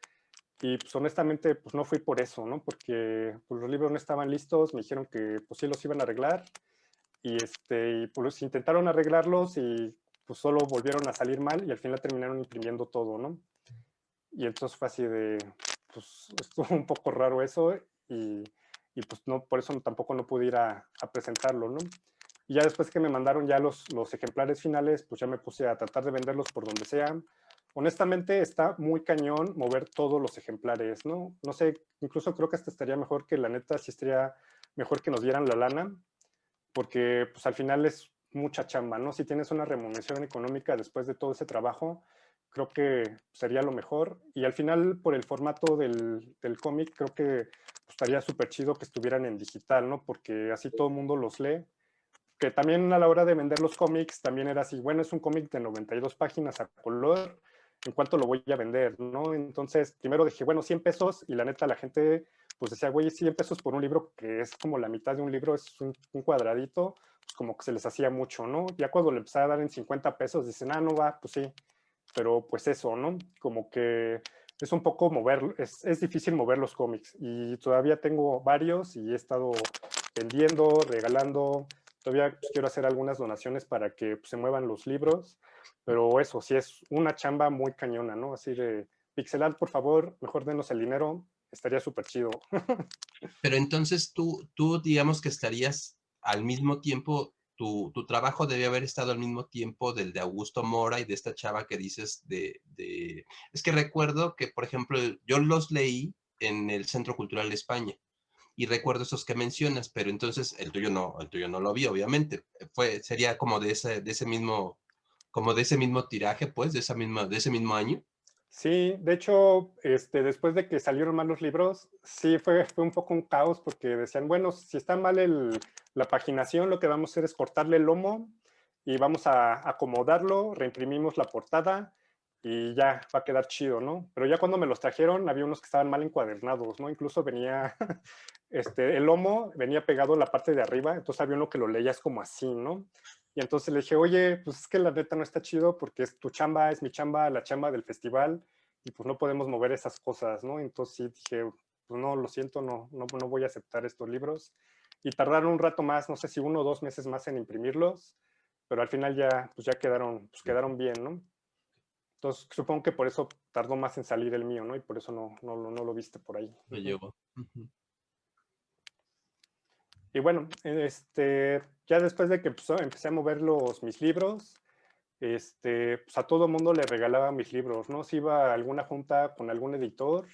Y pues honestamente, pues no fui por eso, ¿no? Porque pues, los libros no estaban listos, me dijeron que pues sí los iban a arreglar y pues intentaron arreglarlos y pues solo volvieron a salir mal y al final terminaron imprimiendo todo, ¿no? Y entonces fue así de, pues estuvo un poco raro eso y pues no, por eso tampoco no pude ir a presentarlo, ¿no? Y ya después que me mandaron ya los ejemplares finales, pues ya me puse a tratar de venderlos por donde sea. Honestamente está muy cañón mover todos los ejemplares, ¿no? No sé, incluso creo que hasta estaría mejor que la neta, sí estaría mejor que nos dieran la lana, porque pues al final es mucha chamba, ¿no? Si tienes una remuneración económica después de todo ese trabajo, creo que sería lo mejor. Y al final, por el formato del cómic, creo que pues, estaría súper chido que estuvieran en digital, ¿no? Porque así todo el mundo los lee. Que también a la hora de vender los cómics, también era así, bueno, es un cómic de 92 páginas a color, ¿en cuánto lo voy a vender, no? Entonces, primero dije, bueno, 100 pesos, y la neta, la gente, pues decía, güey, 100 pesos por un libro que es como la mitad de un libro, es un cuadradito, pues como que se les hacía mucho, ¿no? Ya cuando le empezaba a dar en 50 pesos, dicen, ah, no va, pues sí, pero pues eso, ¿no? Como que es un poco es difícil mover los cómics, y todavía tengo varios, y he estado vendiendo, regalando, todavía pues, quiero hacer algunas donaciones para que pues, se muevan los libros, pero eso sí es una chamba muy cañona, ¿no? Así de, Pixelar, por favor, mejor denos el dinero, estaría súper chido. Pero entonces tú digamos que estarías al mismo tiempo, tu trabajo debe haber estado al mismo tiempo del de Augusto Mora y de esta chava que dices Es que recuerdo que, por ejemplo, yo los leí en el Centro Cultural de España y recuerdo esos que mencionas, pero entonces el tuyo no lo vi, obviamente. Sería como de ese mismo, como de ese mismo tiraje, pues, de ese mismo año. Sí, de hecho, después de que salieron mal los libros, sí fue un poco un caos porque decían, bueno, si está mal la paginación, lo que vamos a hacer es cortarle el lomo y vamos a acomodarlo, reimprimimos la portada y ya va a quedar chido, ¿no? Pero ya cuando me los trajeron, había unos que estaban mal encuadernados, ¿no? Incluso venía, el lomo venía pegado en la parte de arriba, entonces había uno que lo leías como así, ¿no? Y entonces le dije, oye, pues es que la neta no está chido porque es tu chamba, es mi chamba, la chamba del festival, y pues no podemos mover esas cosas, ¿no? Entonces sí dije, pues no, lo siento, no voy a aceptar estos libros. Y tardaron un rato más, no sé si 1 o 2 meses más en imprimirlos, pero al final ya, pues ya quedaron bien, ¿no? Entonces supongo que por eso tardó más en salir el mío, ¿no? Y por eso no lo viste por ahí. Lo llevo. Ujú. Y bueno, ya después de que empecé a mover mis libros, pues a todo mundo le regalaba mis libros, ¿no? Si iba a alguna junta con algún editor,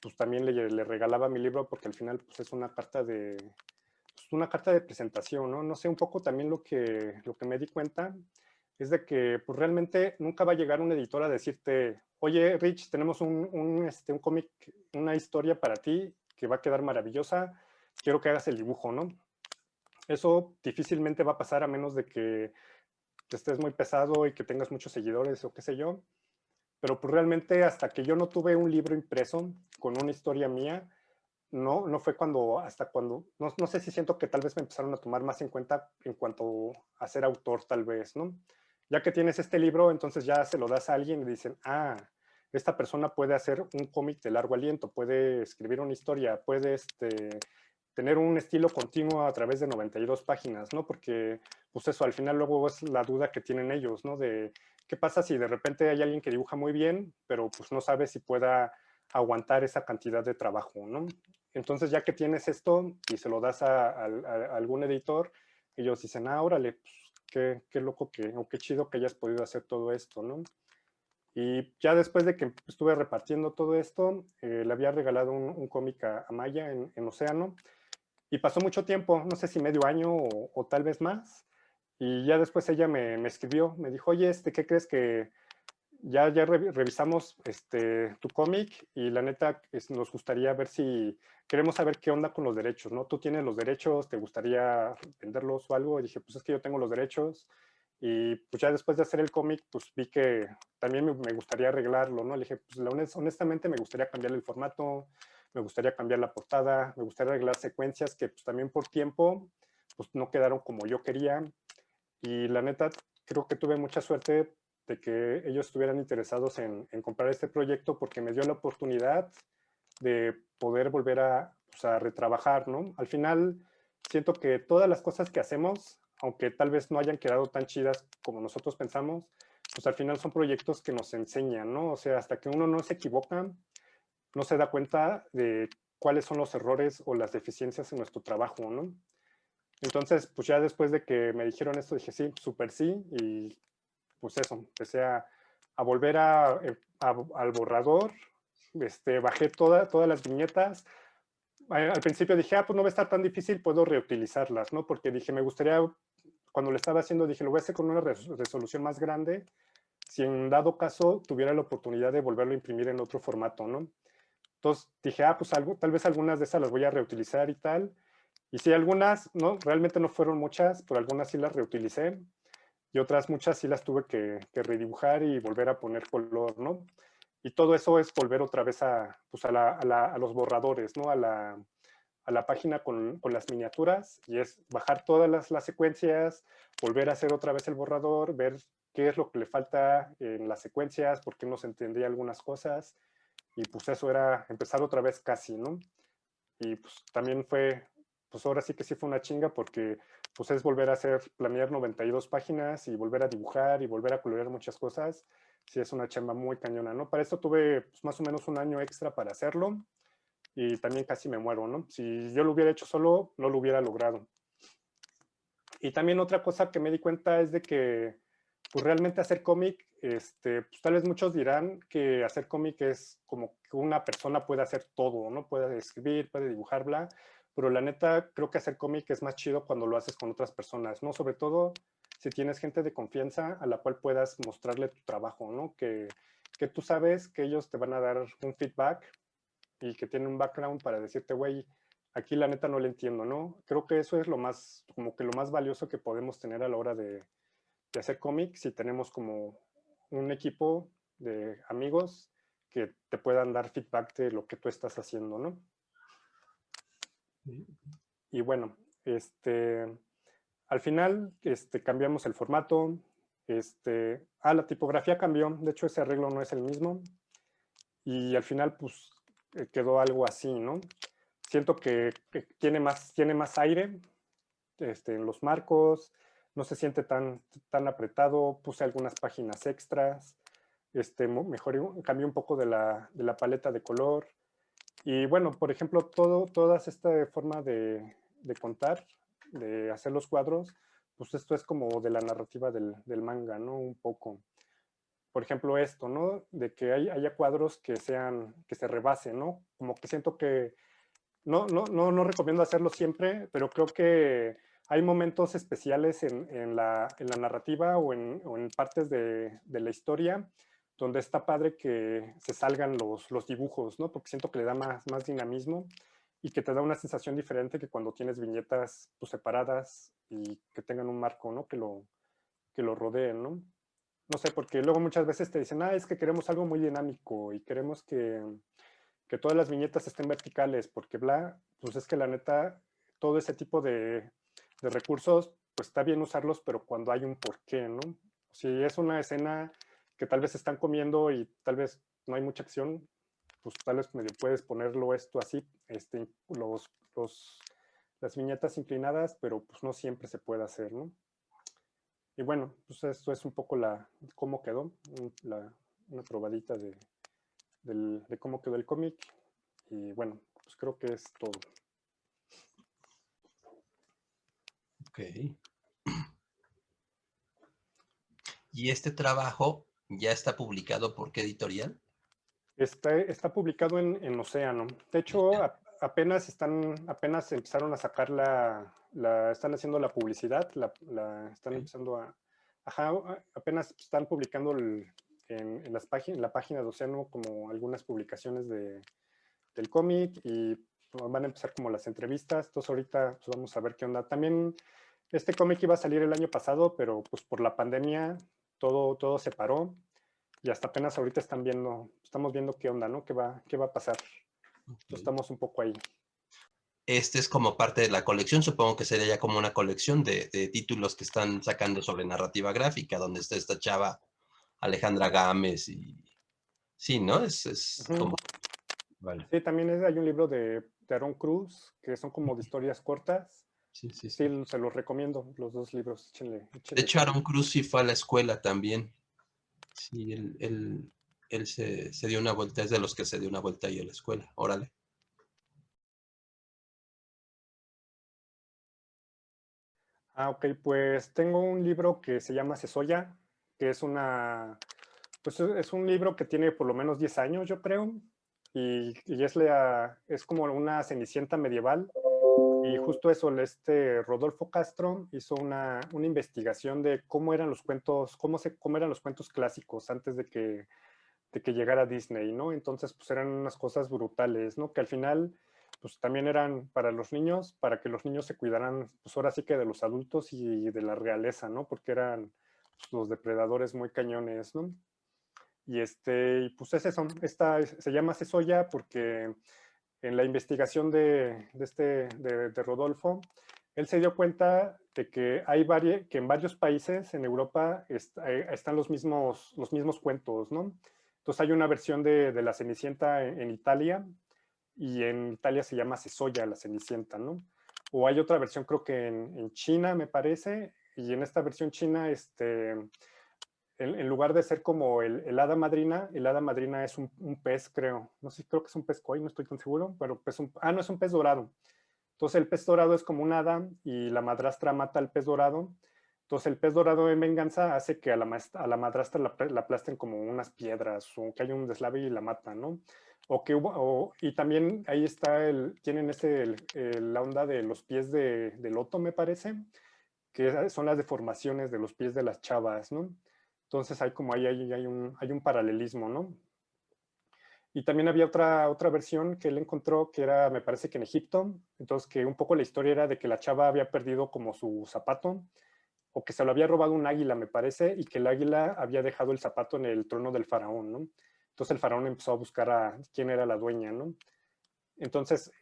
pues también le regalaba mi libro porque al final pues es una carta de presentación, ¿no? No sé, un poco también lo que me di cuenta es de que pues realmente nunca va a llegar un editor a decirte, oye, Rich, tenemos un cómic, una historia para ti que va a quedar maravillosa, quiero que hagas el dibujo, ¿no? Eso difícilmente va a pasar a menos de que estés muy pesado y que tengas muchos seguidores o qué sé yo. Pero pues realmente hasta que yo no tuve un libro impreso con una historia mía, no fue hasta cuando, no sé si siento que tal vez me empezaron a tomar más en cuenta en cuanto a ser autor tal vez, ¿no? Ya que tienes este libro, entonces ya se lo das a alguien y dicen, esta persona puede hacer un cómic de largo aliento, puede escribir una historia, puede tener un estilo continuo a través de 92 páginas, ¿no? Porque, pues eso, al final luego es la duda que tienen ellos, ¿no? De qué pasa si de repente hay alguien que dibuja muy bien, pero pues no sabe si pueda aguantar esa cantidad de trabajo, ¿no? Entonces, ya que tienes esto y se lo das a algún editor, ellos dicen, órale, pues, qué loco o qué chido que hayas podido hacer todo esto, ¿no? Y ya después de que estuve repartiendo todo esto, le había regalado un cómic a Maya en Océano, y pasó mucho tiempo, no sé si medio año o tal vez más, y ya después ella me escribió, me dijo, oye, ¿qué crees que ya revisamos tu cómic y la neta nos gustaría ver si queremos saber qué onda con los derechos, ¿no? Tú tienes los derechos, ¿te gustaría venderlos o algo? Y dije, pues es que yo tengo los derechos y pues ya después de hacer el cómic, pues vi que también me gustaría arreglarlo, ¿no? Le dije, pues honestamente me gustaría cambiar el formato, me gustaría cambiar la portada, me gustaría arreglar secuencias que pues también por tiempo pues no quedaron como yo quería y la neta creo que tuve mucha suerte de que ellos estuvieran interesados en comprar este proyecto porque me dio la oportunidad de poder volver pues, a retrabajar, ¿no? Al final, siento que todas las cosas que hacemos, aunque tal vez no hayan quedado tan chidas como nosotros pensamos, pues al final son proyectos que nos enseñan, ¿no? O sea, hasta que uno no se equivoca, no se da cuenta de cuáles son los errores o las deficiencias en nuestro trabajo, ¿no? Entonces, pues ya después de que me dijeron esto, dije sí, súper sí, y pues eso, empecé a volver al borrador, bajé todas las viñetas. Al principio dije, pues no va a estar tan difícil, puedo reutilizarlas, ¿no? Porque dije, me gustaría, cuando lo estaba haciendo, dije, lo voy a hacer con una resolución más grande, si en dado caso tuviera la oportunidad de volverlo a imprimir en otro formato, ¿no? Entonces dije, pues tal vez algunas de esas las voy a reutilizar y tal. Y sí, algunas, ¿no? Realmente no fueron muchas, pero algunas sí las reutilicé y otras muchas sí las tuve que redibujar y volver a poner color, ¿no? Y todo eso es volver otra vez pues a los borradores, ¿no? A la página con las miniaturas y es bajar todas las secuencias, volver a hacer otra vez el borrador, ver qué es lo que le falta en las secuencias, por qué no se entendía algunas cosas y pues eso era empezar otra vez casi, ¿no? Y pues también pues ahora sí fue una chinga porque pues es volver a hacer, planear 92 páginas y volver a dibujar y volver a colorear muchas cosas. Sí, es una chamba muy cañona, ¿no? Para esto tuve pues, más o menos un año extra para hacerlo y también casi me muero, ¿no? Si yo lo hubiera hecho solo, no lo hubiera logrado. Y también otra cosa que me di cuenta es de que pues realmente hacer cómic, pues tal vez muchos dirán que hacer cómic es como que una persona puede hacer todo, ¿no? Puede escribir, puede dibujar, bla, pero la neta creo que hacer cómic es más chido cuando lo haces con otras personas, ¿no? Sobre todo si tienes gente de confianza a la cual puedas mostrarle tu trabajo, ¿no? Que tú sabes que ellos te van a dar un feedback y que tienen un background para decirte, güey, aquí la neta no le entiendo, ¿no? Creo que eso es como que lo más valioso que podemos tener a la hora de hacer cómics si tenemos como un equipo de amigos que te puedan dar feedback de lo que tú estás haciendo, ¿no? Y bueno, al final cambiamos el formato, la tipografía cambió, de hecho ese arreglo no es el mismo y al final pues quedó algo así, ¿no? Siento que tiene más aire en los marcos, no se siente tan apretado, puse algunas páginas extras, cambié un poco de la paleta de color. Y bueno, por ejemplo, toda esta forma de contar, de hacer los cuadros, pues esto es como de la narrativa del manga, ¿no? Un poco. Por ejemplo, esto, ¿no? De que haya cuadros que se rebasen, ¿no? Como que siento que no recomiendo hacerlo siempre, pero creo que hay momentos especiales en la narrativa o en partes de la historia donde está padre que se salgan los dibujos, ¿no? Porque siento que le da más dinamismo y que te da una sensación diferente que cuando tienes viñetas pues, separadas y que tengan un marco, ¿no? que lo rodeen, ¿no? No sé, porque luego muchas veces te dicen, es que queremos algo muy dinámico y queremos que todas las viñetas estén verticales, porque bla, pues es que la neta, todo ese tipo de recursos, pues está bien usarlos, pero cuando hay un porqué, ¿no? Si es una escena que tal vez están comiendo y tal vez no hay mucha acción, pues tal vez medio puedes ponerlo esto así, las viñetas inclinadas, pero pues no siempre se puede hacer, ¿no? Y bueno, pues esto es un poco cómo quedó, una probadita de cómo quedó el cómic. Y bueno, pues creo que es todo. Ok. ¿Y este trabajo ya está publicado por qué editorial? Está publicado en Océano. De hecho, apenas empezaron a sacar están haciendo la publicidad, están Ok. empezando ajá, apenas están publicando en la página de Océano como algunas publicaciones del cómic y van a empezar como las entrevistas. Entonces ahorita pues, vamos a ver qué onda. También este cómic iba a salir el año pasado, pero pues por la pandemia todo se paró y hasta apenas ahorita estamos viendo qué onda, ¿no? ¿Qué va a pasar? Entonces Ok. estamos un poco ahí. Este es como parte de la colección, supongo que sería ya como una colección de títulos que están sacando sobre narrativa gráfica, donde está esta chava Alejandra Gámez y... Sí, ¿no? Es Ujú. como... Vale. Sí, también hay un libro de Aaron Cruz, que son como de historias cortas. Sí, sí, Sí, sí. se los recomiendo, los dos libros. De Échenle hecho, ojo. Aaron Cruz sí fue a la escuela también. Sí, él se dio una vuelta, es de los que se dio una vuelta ahí a la escuela. Órale. Ok, pues tengo un libro que se llama Cesoya, que pues es un libro que tiene por lo menos 10 años, yo creo, y es como una cenicienta medieval. Y justo eso, Rodolfo Castro hizo una investigación de cómo eran los cuentos, cómo eran los cuentos clásicos antes de que llegara Disney, ¿no? Entonces, pues eran unas cosas brutales, ¿no? Que al final, pues también eran para los niños, para que los niños se cuidaran, pues ahora sí que de los adultos y de la realeza, ¿no? Porque eran pues, los depredadores muy cañones, ¿no? Y pues es eso, se llama Cesoya porque en la investigación de Rodolfo, él se dio cuenta de que que en varios países en Europa están los mismos cuentos, ¿no? Entonces hay una versión de la Cenicienta en Italia y en Italia se llama Cesoya la Cenicienta, ¿no? O hay otra versión creo que en China, me parece, y en esta versión china, en lugar de ser como el hada madrina es un pez, creo. No sé, creo que es un pez koi, no estoy tan seguro, pero no, es un pez dorado. Entonces el pez dorado es como un hada y la madrastra mata al pez dorado. Entonces el pez dorado en venganza hace que a la madrastra la aplasten como unas piedras o que haya un deslave y la matan, ¿no? Y también ahí tienen la onda de los pies de loto, me parece, que son las deformaciones de los pies de las chavas, ¿no? Entonces hay un paralelismo, ¿no? Y también había otra versión que él encontró que era, me parece que en Egipto, entonces que un poco la historia era de que la chava había perdido como su zapato o que se lo había robado un águila, me parece, y que el águila había dejado el zapato en el trono del faraón, ¿no? Entonces el faraón empezó a buscar a quién era la dueña, ¿no? Entonces,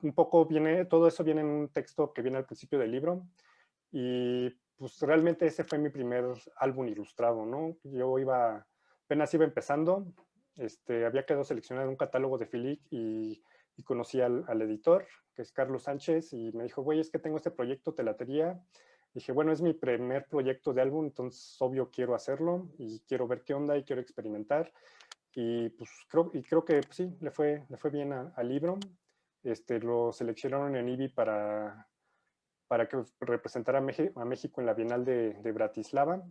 un poco todo eso viene en un texto que viene al principio del libro y pues realmente ese fue mi primer álbum ilustrado, ¿no? Apenas iba empezando, había quedado seleccionado en un catálogo de Filic y conocí al editor, que es Carlos Sánchez, y me dijo, güey, es que tengo este proyecto, te latería. Dije, bueno, es mi primer proyecto de álbum, entonces obvio quiero hacerlo y quiero ver qué onda y quiero experimentar. Y pues creo que pues, sí, le fue bien al libro. Lo seleccionaron en IBI para que representara a México en la Bienal de Bratislava.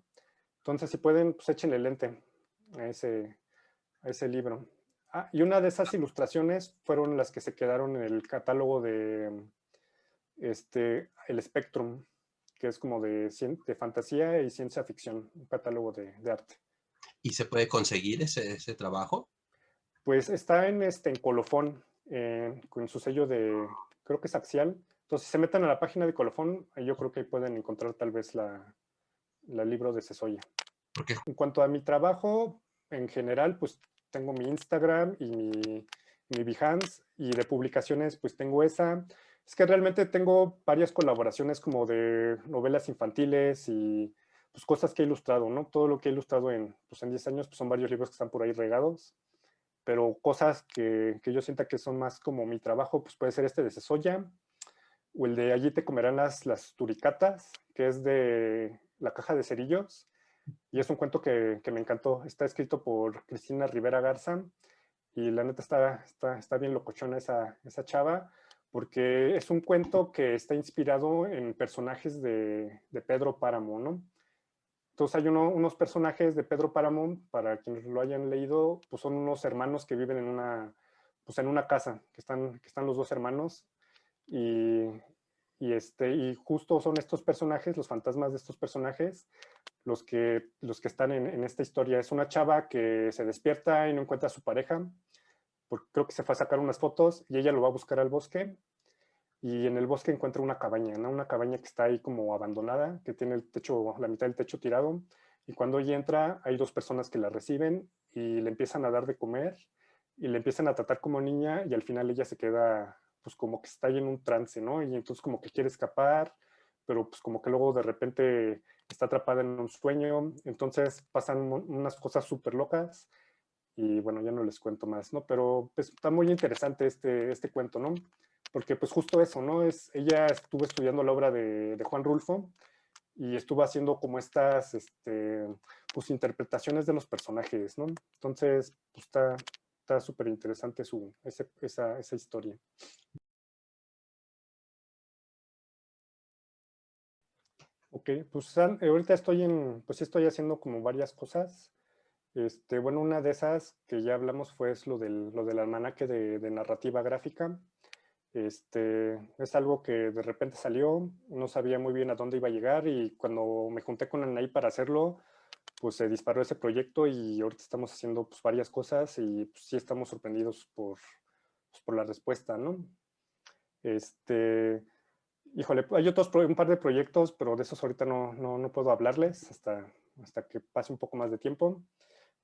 Entonces, si pueden, pues échenle lente a ese libro. Y una de esas ilustraciones fueron las que se quedaron en el catálogo de el Spectrum, que es como de fantasía y ciencia ficción, un catálogo de arte. ¿Y se puede conseguir ese trabajo? Pues está en Colofón, con su sello creo que es Axial. Entonces, si se meten a la página de Colofón, yo creo que ahí pueden encontrar tal vez el libro de Cesoya. ¿Por qué? En cuanto a mi trabajo, en general, pues tengo mi Instagram y mi Behance, y de publicaciones, pues tengo esa. Es que realmente tengo varias colaboraciones como de novelas infantiles y pues cosas que he ilustrado, ¿no? Todo lo que he ilustrado pues en 10 años, pues son varios libros que están por ahí regados, pero cosas que yo sienta que son más como mi trabajo, pues puede ser este de Cesoya, o el de Allí te comerán las turicatas, que es de La Caja de Cerillos, y es un cuento que me encantó. Está escrito por Cristina Rivera Garza, y la neta está bien locochona esa chava, porque es un cuento que está inspirado en personajes de Pedro Páramo, ¿no? Entonces hay unos personajes de Pedro Páramo, para quienes lo hayan leído, pues son unos hermanos que viven pues en una casa, que están los dos hermanos, y, y justo son estos personajes, los fantasmas de estos personajes, los que están en esta historia. Es una chava que se despierta y no encuentra a su pareja, porque creo que se fue a sacar unas fotos, y ella lo va a buscar al bosque, y en el bosque encuentra una cabaña, ¿no? Una cabaña que está ahí como abandonada, que tiene el techo, la mitad del techo tirado, y cuando ella entra hay dos personas que la reciben y le empiezan a dar de comer y le empiezan a tratar como niña, y al final ella se queda pues como que está ahí en un trance, ¿no? Y entonces como que quiere escapar, pero pues como que luego de repente está atrapada en un sueño, entonces pasan unas cosas súper locas, y bueno, ya no les cuento más, ¿no? Pero pues está muy interesante este cuento, ¿no? Porque pues justo eso, ¿no? Ella estuvo estudiando la obra de Juan Rulfo, y estuvo haciendo como estas, pues interpretaciones de los personajes, ¿no? Entonces, pues está súper interesante esa historia. Ok, pues ahorita pues sí estoy haciendo como varias cosas. Bueno, una de esas que ya hablamos fue lo del almanaque de narrativa gráfica. Es algo que de repente salió, no sabía muy bien a dónde iba a llegar, y cuando me junté con Anaí para hacerlo, pues se disparó ese proyecto, y ahorita estamos haciendo pues varias cosas, y pues, sí estamos sorprendidos por la respuesta, ¿no? Este, Híjole, hay un par de proyectos, pero de esos ahorita no puedo hablarles hasta que pase un poco más de tiempo.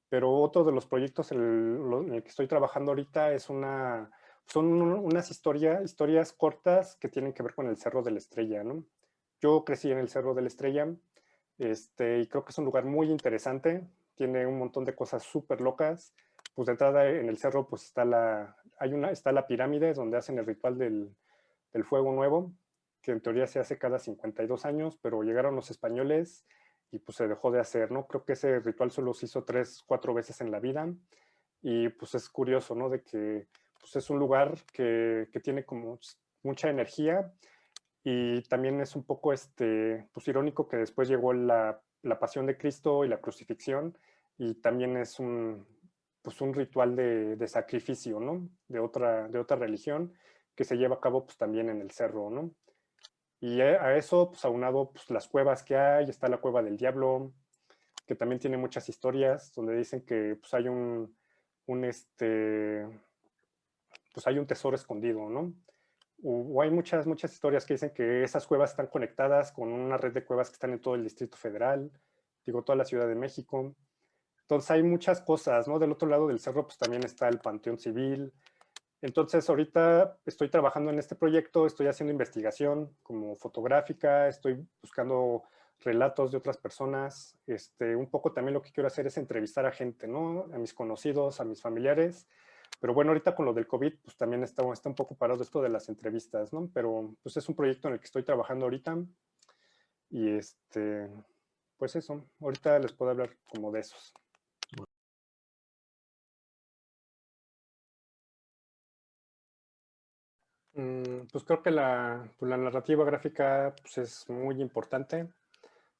Pero otro de los proyectos en el que estoy trabajando ahorita son unas historias cortas que tienen que ver con el Cerro de la Estrella, ¿no? Yo crecí en el Cerro de la Estrella, y creo que es un lugar muy interesante, tiene un montón de cosas súper locas. Pues de entrada en el cerro pues está la pirámide donde hacen el ritual del fuego nuevo, que en teoría se hace cada 52 años, pero llegaron los españoles y pues se dejó de hacer, ¿no? Creo que ese ritual solo se hizo 3, 4 veces en la vida, y pues es curioso, ¿no? De que pues es un lugar que tiene como mucha energía, y también es un poco pues irónico que después llegó la pasión de Cristo y la crucifixión, y también es pues un ritual de sacrificio, ¿no? De otra religión, que se lleva a cabo pues también en el cerro, ¿no? Y a eso, pues aunado pues, las cuevas que hay, está la Cueva del Diablo, que también tiene muchas historias, donde dicen que pues hay un pues hay un tesoro escondido, ¿no? O hay muchas historias que dicen que esas cuevas están conectadas con una red de cuevas que están en todo el Distrito Federal, digo, toda la Ciudad de México. Entonces hay muchas cosas, ¿no? Del otro lado del cerro, pues también está el Panteón Civil. Entonces ahorita estoy trabajando en este proyecto, estoy haciendo investigación como fotográfica, estoy buscando relatos de otras personas. Un poco también lo que quiero hacer es entrevistar a gente, ¿no? A mis conocidos, a mis familiares. Pero bueno, ahorita con lo del COVID, pues también está un poco parado esto de las entrevistas, ¿no? Pero pues es un proyecto en el que estoy trabajando ahorita, y pues eso, ahorita les puedo hablar como de esos. Pues creo que la narrativa gráfica pues es muy importante,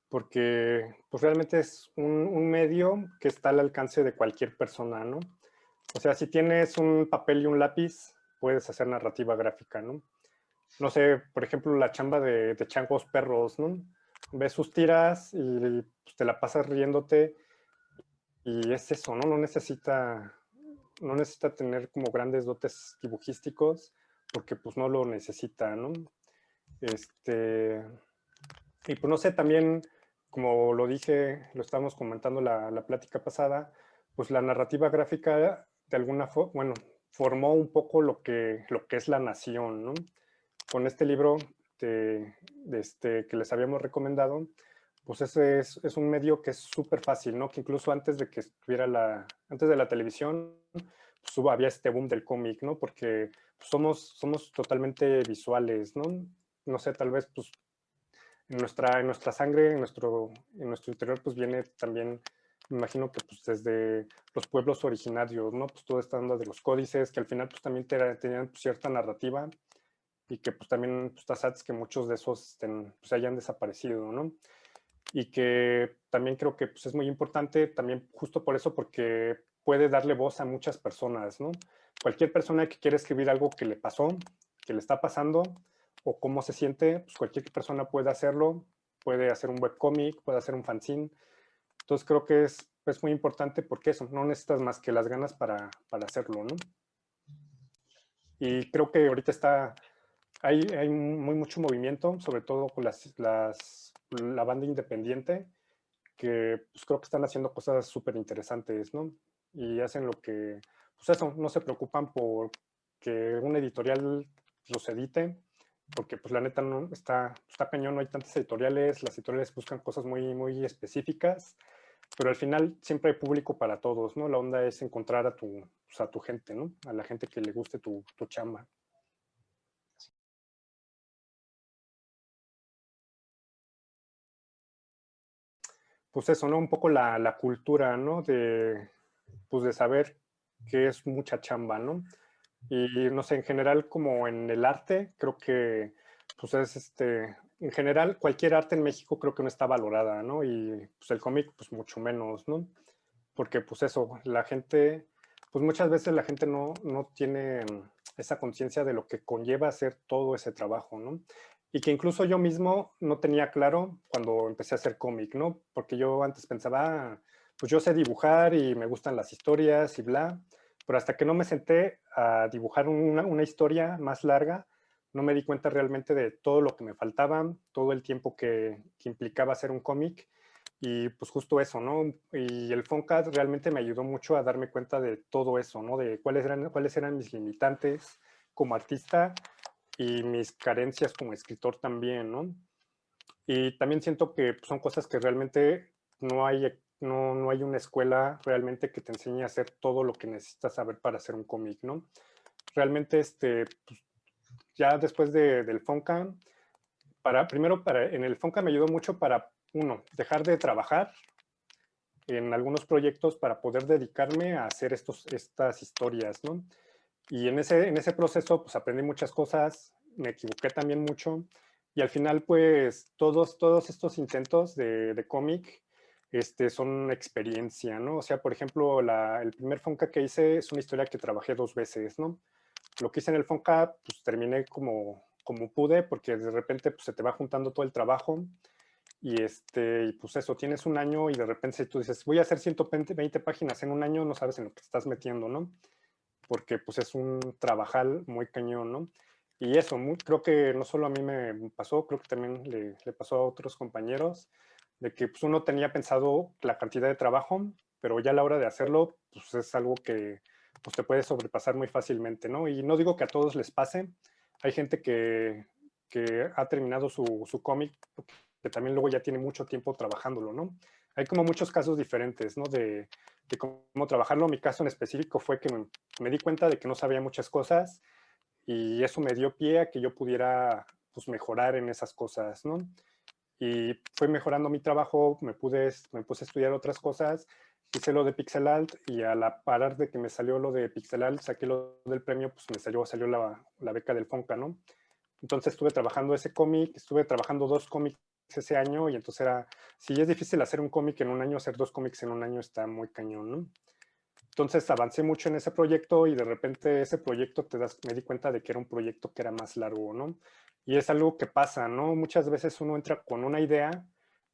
porque pues realmente es un medio que está al alcance de cualquier persona, ¿no? O sea, si tienes un papel y un lápiz, puedes hacer narrativa gráfica, ¿no? No sé, por ejemplo, la chamba de Changos Perros, ¿no? Ves sus tiras y pues, te la pasas riéndote, y es eso, ¿no? No necesita tener como grandes dotes dibujísticos, porque pues no lo necesita, ¿no? Y pues no sé, también como lo dije, lo estábamos comentando la plática pasada, pues la narrativa gráfica de alguna forma, bueno, formó un poco lo que es la nación, ¿no? Con este libro que les habíamos recomendado, pues ese es un medio que es súper fácil, ¿no? Que incluso antes de que estuviera antes de la televisión, pues había este boom del cómic, ¿no? Porque pues, somos totalmente visuales, ¿no? No sé, tal vez pues en nuestra sangre, en nuestro interior, pues viene también, me imagino que pues desde los pueblos originarios, ¿no? Pues toda esta onda de los códices, que al final pues también tenían pues, cierta narrativa y que pues también pues, está sad que muchos de esos pues, hayan desaparecido, ¿no? Y que también creo que pues, es muy importante, también justo por eso, porque puede darle voz a muchas personas, ¿no? Cualquier persona que quiere escribir algo que le pasó, que le está pasando, o cómo se siente, pues cualquier persona puede hacerlo, puede hacer un webcómic, puede hacer un fanzine. Entonces creo que es muy importante porque eso, no necesitas más que las ganas para hacerlo, ¿no? Y creo que ahorita hay mucho movimiento, sobre todo con la banda independiente, que pues, creo que están haciendo cosas súper interesantes, ¿no? Y hacen lo que, pues eso, no se preocupan por que un editorial los edite, porque pues la neta no está cañón, no hay tantas editoriales, las editoriales buscan cosas muy específicas, pero al final siempre hay público para todos, ¿no? La onda es encontrar pues, a tu gente, ¿no? A la gente que le guste tu chamba. Pues eso, ¿no? Un poco la cultura, ¿no? Pues de saber que es mucha chamba, ¿no? Y no sé, en general, como en el arte, creo que, pues es en general, cualquier arte en México creo que no está valorada, ¿no? Y pues el cómic, pues mucho menos, ¿no? Porque, pues eso, la gente, pues muchas veces la gente no tiene esa conciencia de lo que conlleva hacer todo ese trabajo, ¿no? Y que incluso yo mismo no tenía claro cuando empecé a hacer cómic, ¿no? Porque yo antes pensaba, pues yo sé dibujar y me gustan las historias y bla, pero hasta que no me senté a dibujar una historia más larga, no me di cuenta realmente de todo lo que me faltaba, todo el tiempo que implicaba hacer un cómic y pues justo eso, ¿no? Y el FONCAD realmente me ayudó mucho a darme cuenta de todo eso, ¿no? De cuáles eran mis limitantes como artista y mis carencias como escritor también, ¿no? Y también siento que son cosas que realmente no hay una escuela realmente que te enseñe a hacer todo lo que necesitas saber para hacer un cómic, ¿no? Realmente, pues, ya después del FONCA, en el FONCA me ayudó mucho para, uno, dejar de trabajar en algunos proyectos para poder dedicarme a hacer estas historias, ¿no? Y en ese proceso, pues aprendí muchas cosas, me equivoqué también mucho, y al final, pues, todos estos intentos de cómic son experiencia, ¿no? O sea, por ejemplo, el primer Fonca que hice es una historia que trabajé 2 veces, ¿no? Lo que hice en el Fonca, pues terminé como pude, porque de repente pues, se te va juntando todo el trabajo, y pues eso, tienes un año y de repente si tú dices, voy a hacer 120 páginas en un año, no sabes en lo que te estás metiendo, ¿no? Porque pues es un trabajal muy cañón, ¿no? Y eso, creo que no solo a mí me pasó, creo que también le pasó a otros compañeros, de que pues uno tenía pensado la cantidad de trabajo, pero ya a la hora de hacerlo, pues es algo que pues te puede sobrepasar muy fácilmente, ¿no? Y no digo que a todos les pase, hay gente que ha terminado su cómic, que también luego ya tiene mucho tiempo trabajándolo, ¿no? Hay como muchos casos diferentes, ¿no? De cómo trabajarlo. Mi caso en específico fue que me di cuenta de que no sabía muchas cosas y eso me dio pie a que yo pudiera pues, mejorar en esas cosas, ¿no? Y fui mejorando mi trabajo, me puse a estudiar otras cosas, hice lo de Pixel Alt y a la parar de que me salió lo de Pixel Alt, saqué lo del premio, pues me salió la beca del Fonca, ¿no? Entonces estuve trabajando ese cómic, estuve trabajando 2 cómics ese año y entonces si es difícil hacer un cómic en un año, hacer 2 cómics en un año está muy cañón, ¿no? Entonces avancé mucho en ese proyecto y de repente ese proyecto me di cuenta de que era un proyecto que era más largo, ¿no? Y es algo que pasa, ¿no? Muchas veces uno entra con una idea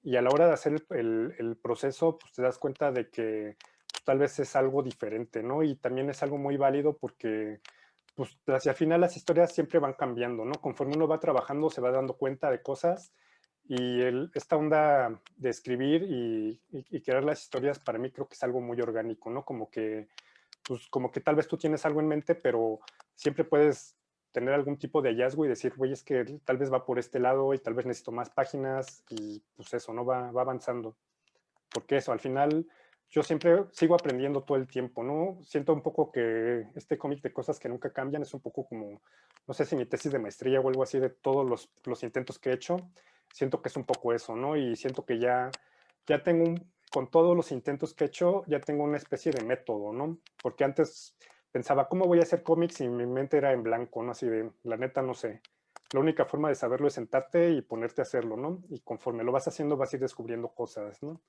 y a la hora de hacer el proceso, pues te das cuenta de que pues, tal vez es algo diferente, ¿no? Y también es algo muy válido porque pues hacia el final las historias siempre van cambiando, ¿no? Conforme uno va trabajando se va dando cuenta de cosas Y esta onda de escribir y crear las historias para mí creo que es algo muy orgánico, ¿no? Como que, pues, como que tal vez tú tienes algo en mente, pero siempre puedes tener algún tipo de hallazgo y decir, oye, es que tal vez va por este lado y tal vez necesito más páginas y pues eso, ¿no? Va avanzando. Porque eso, al final yo siempre sigo aprendiendo todo el tiempo, ¿no? Siento un poco que este cómic de cosas que nunca cambian es un poco como, no sé si mi tesis de maestría o algo así de todos los intentos que he hecho, siento que es un poco eso, ¿no? Y siento que ya tengo, con todos los intentos que he hecho, ya tengo una especie de método, ¿no? Porque antes pensaba, ¿cómo voy a hacer cómics? Y mi mente era en blanco, ¿no? Así de, la neta, no sé. La única forma de saberlo es sentarte y ponerte a hacerlo, ¿no? Y conforme lo vas haciendo, vas a ir descubriendo cosas, ¿no?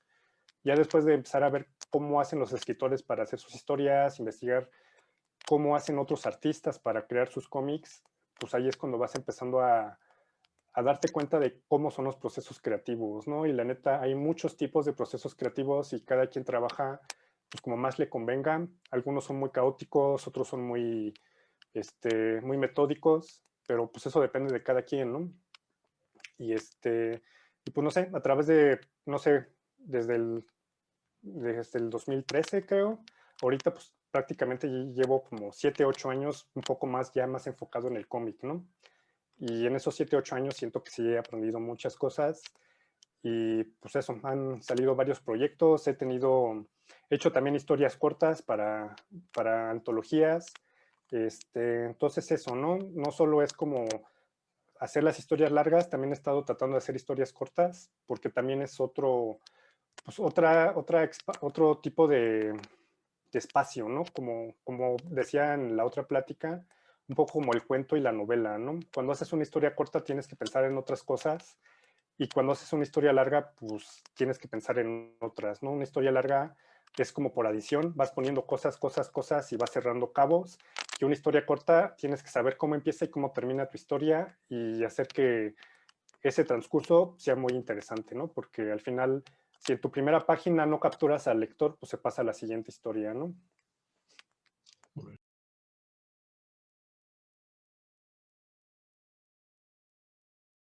Ya después de empezar a ver cómo hacen los escritores para hacer sus historias, investigar cómo hacen otros artistas para crear sus cómics, pues ahí es cuando vas empezando a darte cuenta de cómo son los procesos creativos, ¿no? Y la neta, hay muchos tipos de procesos creativos y cada quien trabaja pues como más le convenga. Algunos son muy caóticos, otros son muy metódicos, pero pues eso depende de cada quien, ¿no? Y y pues no sé, a través de, no sé, desde el 2013 creo, ahorita pues prácticamente llevo como 7, 8 años, un poco más ya más enfocado en el cómic, ¿no? Y en esos 7, 8 años siento que sí he aprendido muchas cosas y pues eso, han salido varios proyectos, he hecho también historias cortas para antologías, entonces eso, ¿no? No solo es como hacer las historias largas, también he estado tratando de hacer historias cortas, porque también es pues otro tipo de espacio, ¿no? Como decía en la otra plática, un poco como el cuento y la novela, ¿no? Cuando haces una historia corta tienes que pensar en otras cosas y cuando haces una historia larga, pues tienes que pensar en otras, ¿no? Una historia larga es como por adición, vas poniendo cosas y vas cerrando cabos. Y una historia corta tienes que saber cómo empieza y cómo termina tu historia y hacer que ese transcurso sea muy interesante, ¿no? Porque al final, si en tu primera página no capturas al lector, pues se pasa a la siguiente historia, ¿no?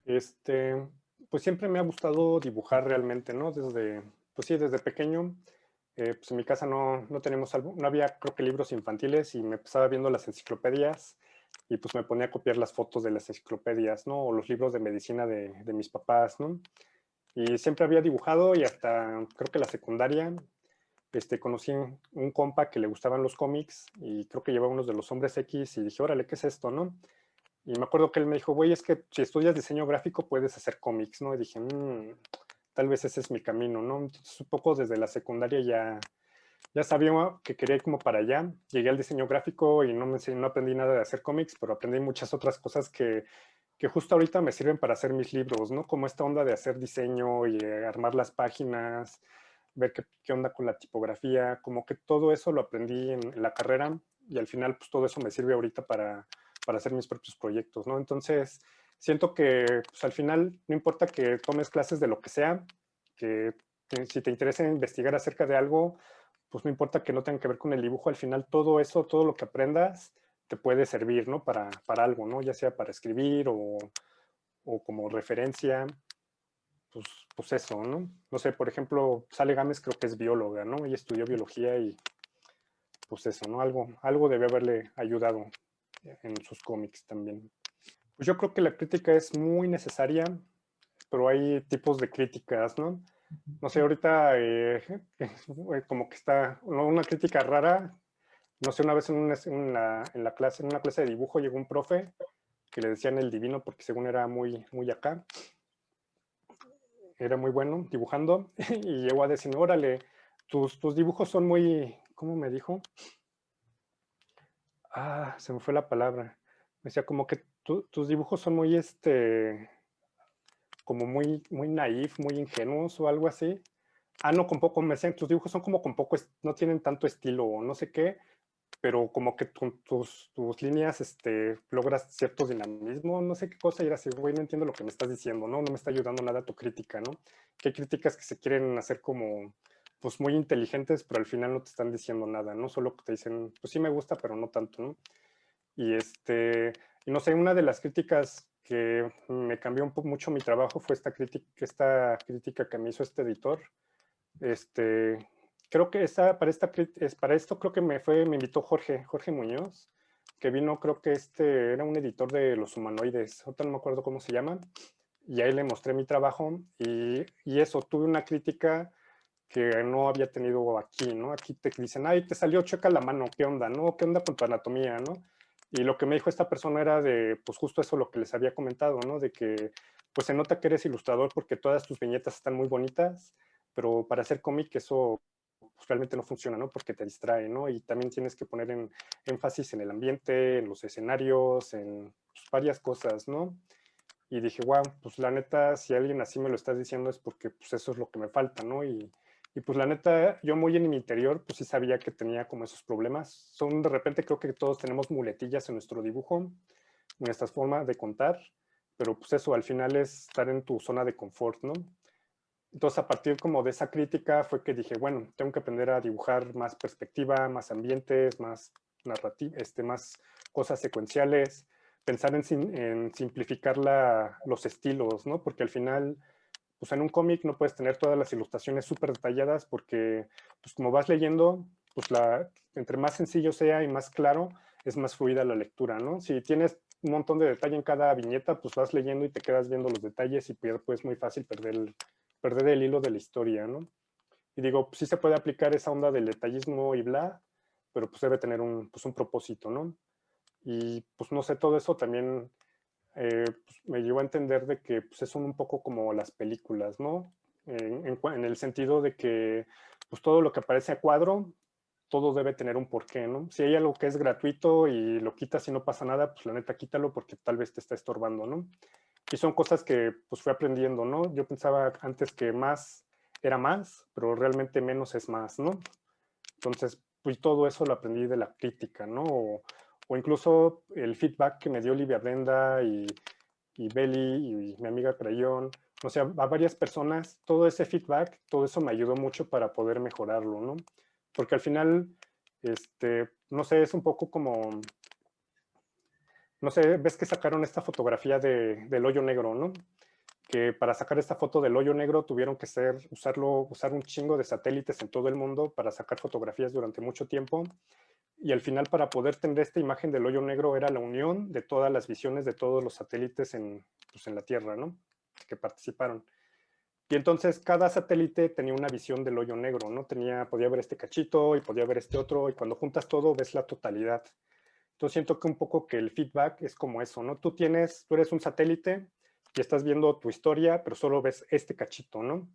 Este, pues siempre me ha gustado dibujar realmente, ¿no? Pues sí, desde pequeño, pues en mi casa no tenemos no había creo que libros infantiles y me pasaba viendo las enciclopedias y pues me ponía a copiar las fotos de las enciclopedias, ¿no? O los libros de medicina de mis papás, ¿no? Y siempre había dibujado y hasta creo que la secundaria, conocí un compa que le gustaban los cómics y creo que llevaba unos de los Hombres X y dije, órale, ¿qué es esto, no? Y me acuerdo que él me dijo, güey, es que si estudias diseño gráfico puedes hacer cómics, ¿no? Y dije, tal vez ese es mi camino, ¿no? Entonces, un poco desde la secundaria ya sabía que quería ir como para allá. Llegué al diseño gráfico y no aprendí nada de hacer cómics, pero aprendí muchas otras cosas que justo ahorita me sirven para hacer mis libros, ¿no? Como esta onda de hacer diseño y armar las páginas, ver qué onda con la tipografía, como que todo eso lo aprendí en la carrera y al final pues todo eso me sirve ahorita para hacer mis propios proyectos, ¿no? Entonces, siento que pues, al final no importa que tomes clases de lo que sea, que si te interesa investigar acerca de algo, pues no importa que no tenga que ver con el dibujo, al final todo eso, todo lo que aprendas, te puede servir, ¿no? Para algo, ¿no? Ya sea para escribir o como referencia, pues, pues eso, ¿no? No sé, por ejemplo, Sale Gámez creo que es bióloga, ¿no? Ella estudió biología y pues eso, ¿no? Algo debe haberle ayudado en sus cómics también. Pues yo creo que la crítica es muy necesaria, pero hay tipos de críticas, ¿no? No sé, ahorita como que está una crítica rara. No sé, una vez en una clase de dibujo llegó un profe que le decían el divino porque según era muy acá, era muy bueno dibujando y llegó a decirme, órale, tus dibujos son muy, ¿cómo me dijo? Se me fue la palabra. Me decía como que tus dibujos son como muy naif, muy ingenuos o algo así. No, con poco, me decían, tus dibujos son como con poco, no tienen tanto estilo o no sé qué, pero como que con tus líneas logras cierto dinamismo, no sé qué cosa, y era así, güey, no entiendo lo que me estás diciendo, ¿no? No me está ayudando nada tu crítica, ¿no? Que hay críticas que se quieren hacer como, pues muy inteligentes, pero al final no te están diciendo nada, ¿no? Solo que te dicen, pues sí me gusta, pero no tanto, ¿no? Y y no sé, una de las críticas que me cambió mucho mi trabajo fue esta crítica que me hizo este editor. Creo que para esto creo que me invitó Jorge Muñoz, que vino, creo que era un editor de Los Humanoides, ahorita no me acuerdo cómo se llama, y ahí le mostré mi trabajo y eso, tuve una crítica que no había tenido aquí, ¿no? Aquí te dicen, ay, te salió chueca la mano, ¿qué onda, no? ¿Qué onda con tu anatomía, no? Y lo que me dijo esta persona era de, pues justo eso lo que les había comentado, ¿no? De que, pues se nota que eres ilustrador porque todas tus viñetas están muy bonitas, pero para hacer cómic eso pues, realmente no funciona, ¿no? Porque te distrae, ¿no? Y también tienes que poner énfasis en el ambiente, en los escenarios, en pues, varias cosas, ¿no? Y dije, wow, pues la neta, si alguien así me lo está diciendo es porque pues eso es lo que me falta, ¿no? Y pues la neta, yo muy en mi interior, pues sí sabía que tenía como esos problemas. De repente creo que todos tenemos muletillas en nuestro dibujo, en nuestra forma de contar, pero pues eso, al final es estar en tu zona de confort, ¿no? Entonces, a partir como de esa crítica fue que dije, bueno, tengo que aprender a dibujar más perspectiva, más ambientes, más narrativa, más cosas secuenciales, pensar en simplificar los estilos, ¿no? Porque al final, pues en un cómic no puedes tener todas las ilustraciones súper detalladas porque, pues como vas leyendo, pues entre más sencillo sea y más claro, es más fluida la lectura, ¿no? Si tienes un montón de detalle en cada viñeta, pues vas leyendo y te quedas viendo los detalles y pues muy fácil perder el hilo de la historia, ¿no? Y digo, pues sí se puede aplicar esa onda del detallismo y bla, pero pues debe tener pues un propósito, ¿no? Y pues no sé, todo eso también pues, me llevó a entender de que pues, son un poco como las películas, ¿no? En el sentido de que pues todo lo que aparece a cuadro, todo debe tener un porqué, ¿no? Si hay algo que es gratuito y lo quitas y no pasa nada, pues la neta quítalo porque tal vez te está estorbando, ¿no? Y son cosas que pues fui aprendiendo, ¿no? Yo pensaba antes que más era más, pero realmente menos es más, ¿no? Entonces, pues todo eso lo aprendí de la crítica, ¿no? O incluso el feedback que me dio Olivia Brenda y Beli y mi amiga Crayón, o sea, a varias personas, todo ese feedback, todo eso me ayudó mucho para poder mejorarlo, ¿no? Porque al final, no sé, es un poco como, no sé, ves que sacaron esta fotografía del hoyo negro, ¿no? Que para sacar esta foto del hoyo negro tuvieron que usar un chingo de satélites en todo el mundo para sacar fotografías durante mucho tiempo. Y al final, para poder tener esta imagen del hoyo negro, era la unión de todas las visiones de todos los satélites pues, en la Tierra, ¿no? Que participaron. Y entonces cada satélite tenía una visión del hoyo negro, ¿no? Podía ver este cachito y podía ver este otro, y cuando juntas todo ves la totalidad. Entonces siento que un poco que el feedback es como eso, ¿no? Tú eres un satélite y estás viendo tu historia, pero solo ves este cachito, ¿no?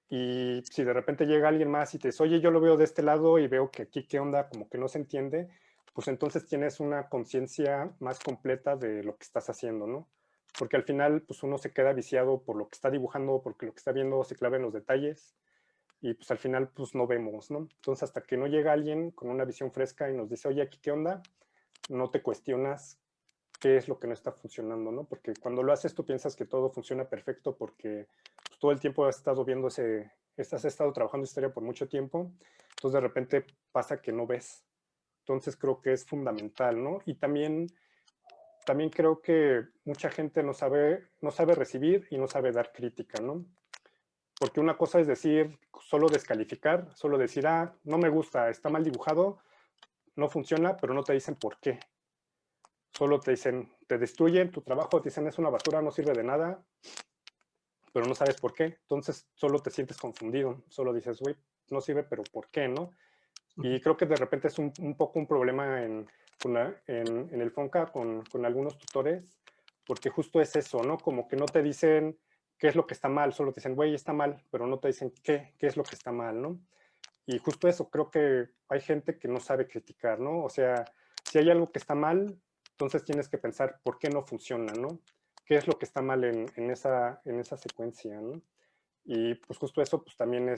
Y si de repente llega alguien más y te dice, oye, yo lo veo de este lado y veo que aquí qué onda, como que no se entiende, pues entonces tienes una conciencia más completa de lo que estás haciendo, ¿no? Porque al final, pues uno se queda viciado por lo que está dibujando, porque lo que está viendo se clava en los detalles y pues al final, pues no vemos, ¿no? Entonces hasta que no llega alguien con una visión fresca y nos dice, oye, aquí qué onda, no te cuestionas qué es lo que no está funcionando, ¿no? Porque cuando lo haces tú piensas que todo funciona perfecto porque pues, todo el tiempo has estado viendo has estado trabajando historia por mucho tiempo, entonces de repente pasa que no ves. Entonces creo que es fundamental, ¿no? Y también creo que mucha gente no sabe recibir y no sabe dar crítica, ¿no? Porque una cosa es decir, solo descalificar, solo decir, ah, no me gusta, está mal dibujado, no funciona, pero no te dicen por qué. Solo te dicen, te destruyen tu trabajo, te dicen es una basura, no sirve de nada, pero no sabes por qué. Entonces solo te sientes confundido, solo dices, güey, no sirve, pero ¿por qué, no? Y creo que de repente es un poco un problema en el FONCA con algunos tutores, porque justo es eso, ¿no? Como que no te dicen qué es lo que está mal, solo te dicen, güey, está mal, pero no te dicen qué es lo que está mal, ¿no? Y justo eso, creo que hay gente que no sabe criticar, ¿no? O sea, si hay algo que está mal, entonces tienes que pensar por qué no funciona, ¿no? ¿Qué es lo que está mal en esa secuencia, ¿no? Y pues justo eso pues también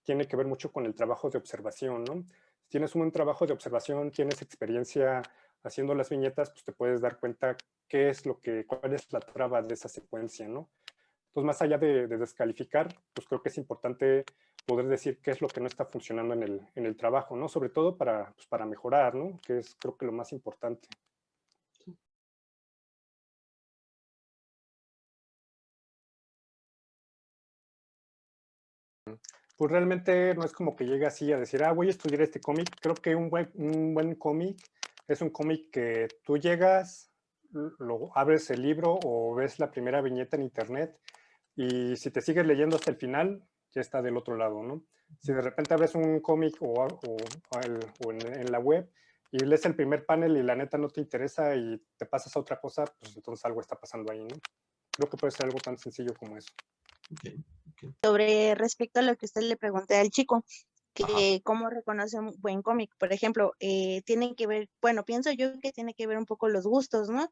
tiene que ver mucho con el trabajo de observación, ¿no? Si tienes un buen trabajo de observación, tienes experiencia haciendo las viñetas, pues te puedes dar cuenta cuál es la traba de esa secuencia, ¿no? Entonces, más allá de descalificar, pues creo que es importante poder decir qué es lo que no está funcionando en el trabajo, ¿no? Sobre todo para mejorar, ¿no? Que es creo que lo más importante. Pues realmente no es como que llegue así a decir, voy a estudiar este cómic. Creo que un buen cómic es un cómic que tú llegas, lo abres el libro o ves la primera viñeta en internet y si te sigues leyendo hasta el final, ya está del otro lado, ¿no? Si de repente abres un cómic o en la web y lees el primer panel y la neta no te interesa y te pasas a otra cosa, pues entonces algo está pasando ahí, ¿no? Creo que puede ser algo tan sencillo como eso. Okay, okay. Sobre respecto a lo que usted le pregunté al chico, Ajá. que cómo reconoce un buen cómic, por ejemplo, tiene que ver, bueno, pienso yo que tiene que ver un poco los gustos, ¿no? O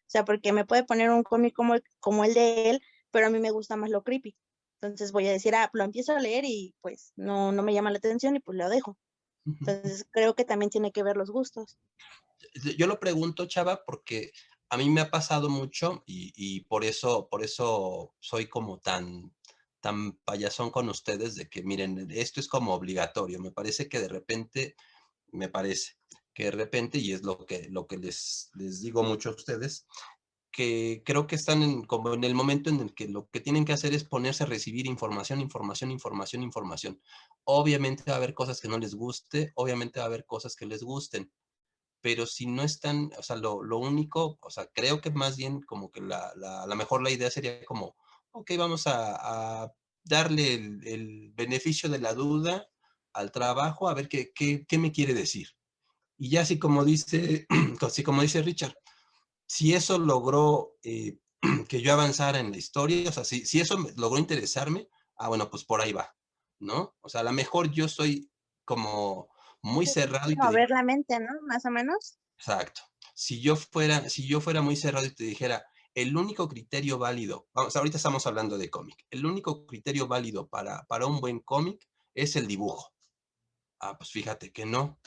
sea, porque me puede poner un cómic como el de él, pero a mí me gusta más lo creepy. Entonces voy a decir, lo empiezo a leer y pues no me llama la atención y pues lo dejo. Entonces creo que también tiene que ver los gustos. Yo lo pregunto, Chava, porque a mí me ha pasado mucho y por eso soy como tan payasón con ustedes de que, miren, esto es como obligatorio. Me parece que de repente, y es lo que les digo mucho a ustedes, que creo que están como en el momento en el que lo que tienen que hacer es ponerse a recibir información, información, información, información. Obviamente va a haber cosas que no les guste, obviamente va a haber cosas que les gusten, pero si no están, o sea, lo único, o sea, creo que más bien como que a lo mejor la idea sería como, ok, vamos a darle el beneficio de la duda al trabajo, a ver qué me quiere decir. Y ya así como dice, así como dice Richard, si eso logró que yo avanzara en la historia, o sea, si eso logró interesarme, bueno, pues por ahí va, ¿no? O sea, a lo mejor yo soy como muy cerrado y te Como digo, ver la mente, ¿no? Más o menos. exacto. Si yo fuera muy cerrado y te dijera, el único criterio válido, vamos, ahorita estamos hablando de cómic, el único criterio válido para un buen cómic es el dibujo. Pues fíjate que no,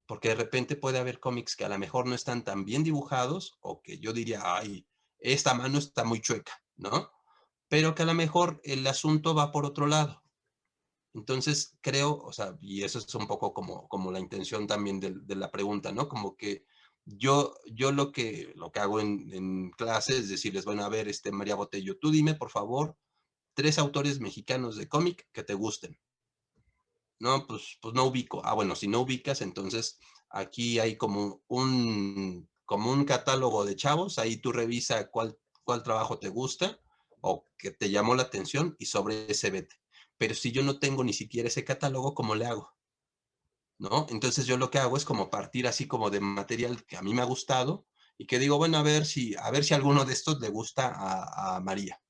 porque de repente puede haber cómics que a lo mejor no están tan bien dibujados o que yo diría, ay, esta mano está muy chueca, ¿no? Pero que a lo mejor el asunto va por otro lado. Entonces creo, o sea, y eso es un poco como la intención también de la pregunta, ¿no? Como que yo lo que hago en clase es decirles, bueno, a ver, María Botello, tú dime, por favor, 3 autores mexicanos de cómic que te gusten. No, pues no ubico. Bueno, si no ubicas, entonces aquí hay como un catálogo de chavos, ahí tú revisa cuál trabajo te gusta o que te llamó la atención y sobre ese vete. Pero si yo no tengo ni siquiera ese catálogo, ¿cómo le hago? ¿No? Entonces yo lo que hago es como partir así como de material que a mí me ha gustado y que digo, bueno, a ver si alguno de estos le gusta a María,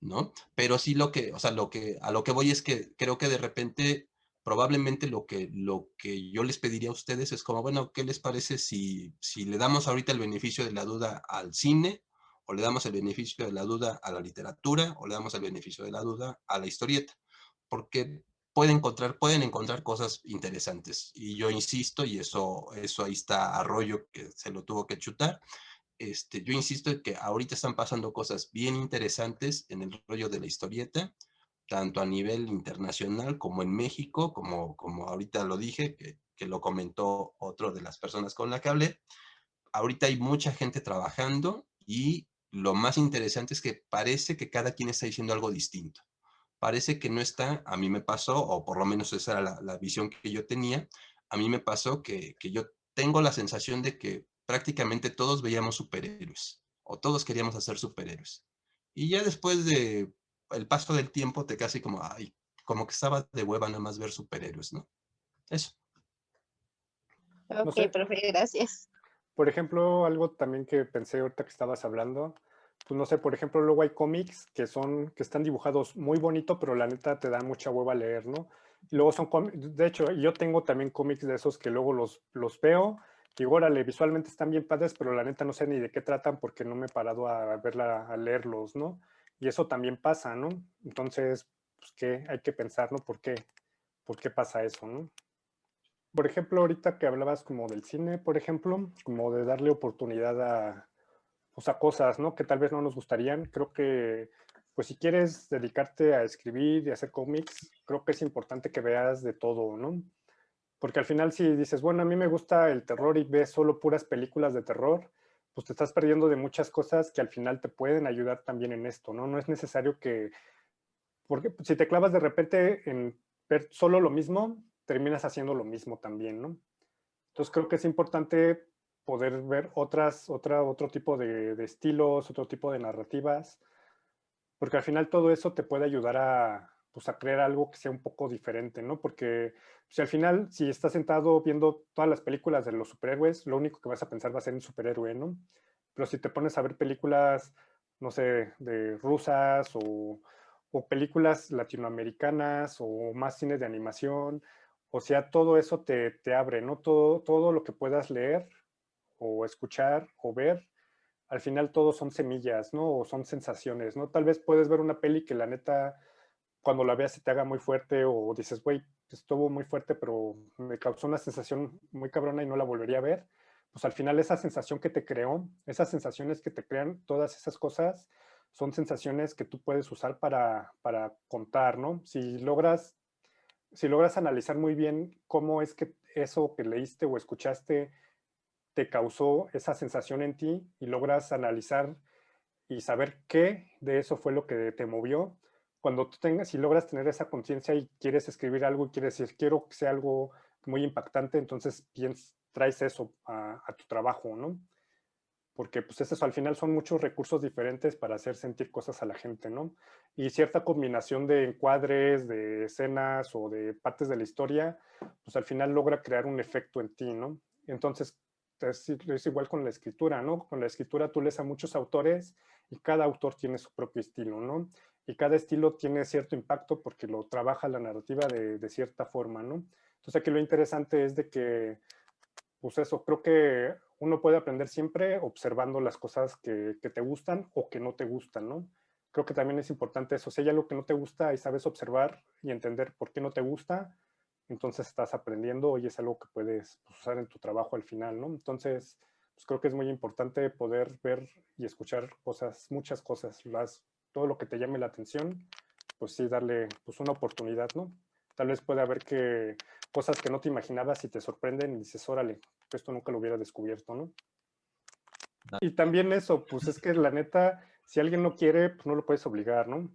¿no? Pero sí o sea, a lo que voy es que creo que de repente, probablemente lo que yo les pediría a ustedes es como, bueno, ¿qué les parece si le damos ahorita el beneficio de la duda al cine, o le damos el beneficio de la duda a la literatura, o le damos el beneficio de la duda a la historieta? Porque pueden encontrar cosas interesantes. Y yo insisto, y eso ahí está Arroyo, que se lo tuvo que chutar, yo insisto en que ahorita están pasando cosas bien interesantes en el rollo de la historieta, tanto a nivel internacional como en México, como ahorita lo dije, que lo comentó otro de las personas con la que hablé. Ahorita hay mucha gente trabajando y lo más interesante es que parece que cada quien está diciendo algo distinto. Parece que no está, a mí me pasó, o por lo menos esa era la visión que yo tenía, a mí me pasó que yo tengo la sensación de que prácticamente todos veíamos superhéroes, o todos queríamos hacer superhéroes. Y ya después de el paso del tiempo te casi como, ay, como que estaba de hueva nada más ver superhéroes, ¿no? Eso. No Ok, sé, profe, gracias. por ejemplo, algo también que pensé ahorita que estabas hablando, pues no sé, por ejemplo, luego hay cómics que están dibujados muy bonito, pero la neta te da mucha hueva leer, ¿no? Y luego son cómics, de hecho, yo tengo también cómics de esos que luego los veo y órale, visualmente están bien padres, pero la neta no sé ni de qué tratan porque no me he parado a leerlos, ¿no? Y eso también pasa, ¿no? Entonces, pues que hay que pensar, ¿no? ¿Por qué pasa eso, ¿no? Por ejemplo, ahorita que hablabas como del cine, por ejemplo, como de darle oportunidad pues a cosas, ¿no? Que tal vez no nos gustarían. Creo que, pues si quieres dedicarte a escribir y hacer cómics, creo que es importante que veas de todo, ¿no? Porque al final si dices, bueno, a mí me gusta el terror y ves solo puras películas de terror, pues te estás perdiendo de muchas cosas que al final te pueden ayudar también en esto, ¿no? No es necesario que Porque si te clavas de repente en ver solo lo mismo, terminas haciendo lo mismo también, ¿no? Entonces creo que es importante poder ver otro tipo de estilos, otro tipo de narrativas, porque al final todo eso te puede ayudar a, pues, a crear algo que sea un poco diferente, ¿no? Porque si al final, si estás sentado viendo todas las películas de los superhéroes, lo único que vas a pensar va a ser en superhéroe, ¿no? Pero si te pones a ver películas, no sé, de rusas o películas latinoamericanas o más cine de animación, o sea, todo eso te abre, ¿no? Todo lo que puedas leer o escuchar o ver, al final todo son semillas, ¿no? O son sensaciones, ¿no? Tal vez puedes ver una peli que la neta, cuando la veas se te haga muy fuerte o dices, güey, estuvo muy fuerte, pero me causó una sensación muy cabrona y no la volvería a ver. Pues al final esa sensación que te creó, esas sensaciones que te crean, todas esas cosas, son sensaciones que tú puedes usar para contar, ¿no? Si logras analizar muy bien cómo es que eso que leíste o escuchaste te causó esa sensación en ti y logras analizar y saber qué de eso fue lo que te movió, cuando tú tengas, si logras tener esa conciencia y quieres escribir algo y quieres decir, quiero que sea algo muy impactante, entonces traes eso a tu trabajo, ¿no? Porque pues eso al final son muchos recursos diferentes para hacer sentir cosas a la gente, ¿no? Y cierta combinación de encuadres, de escenas o de partes de la historia, pues al final logra crear un efecto en ti, ¿no? Entonces es igual con la escritura, ¿no? Con la escritura tú lees a muchos autores y cada autor tiene su propio estilo, ¿no? Y cada estilo tiene cierto impacto porque lo trabaja la narrativa de cierta forma, ¿no? Entonces aquí lo interesante es de que pues eso, creo que uno puede aprender siempre observando las cosas que te gustan o que no te gustan, ¿no? Creo que también es importante eso. Si hay algo que no te gusta y sabes observar y entender por qué no te gusta, entonces estás aprendiendo y es algo que puedes pues, usar en tu trabajo al final, ¿no? Entonces, pues creo que es muy importante poder ver y escuchar cosas, muchas cosas, todo lo que te llame la atención, pues sí, darle pues una oportunidad, ¿no? Tal vez puede haber cosas que no te imaginabas y te sorprenden y dices, órale, esto nunca lo hubiera descubierto, ¿no? Y también eso, pues es que la neta, si alguien no quiere, pues no lo puedes obligar, ¿no?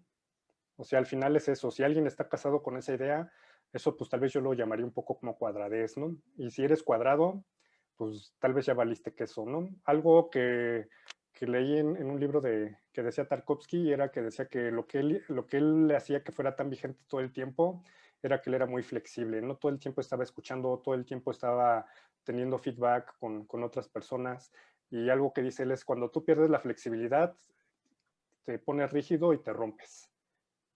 O sea, al final es eso, si alguien está casado con esa idea, eso pues tal vez yo lo llamaría un poco como cuadradez, ¿no? Y si eres cuadrado, pues tal vez ya valiste queso, ¿no? Algo que leí en un libro que decía Tarkovsky era que decía que lo que él le hacía que fuera tan vigente todo el tiempo era que él era muy flexible, no todo el tiempo estaba escuchando, todo el tiempo estaba teniendo feedback con otras personas y algo que dice él es cuando tú pierdes la flexibilidad, te pones rígido y te rompes.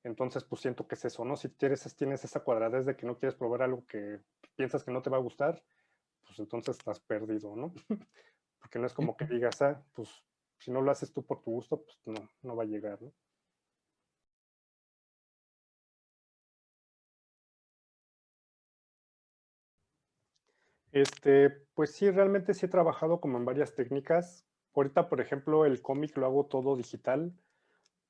Entonces, pues siento que es eso, ¿no? Si tienes esa cuadradez de que no quieres probar algo que piensas que no te va a gustar, pues entonces estás perdido, ¿no? Porque no es como que digas, pues si no lo haces tú por tu gusto, pues no va a llegar, ¿no? Pues sí, realmente sí he trabajado como en varias técnicas. Ahorita, por ejemplo, el cómic lo hago todo digital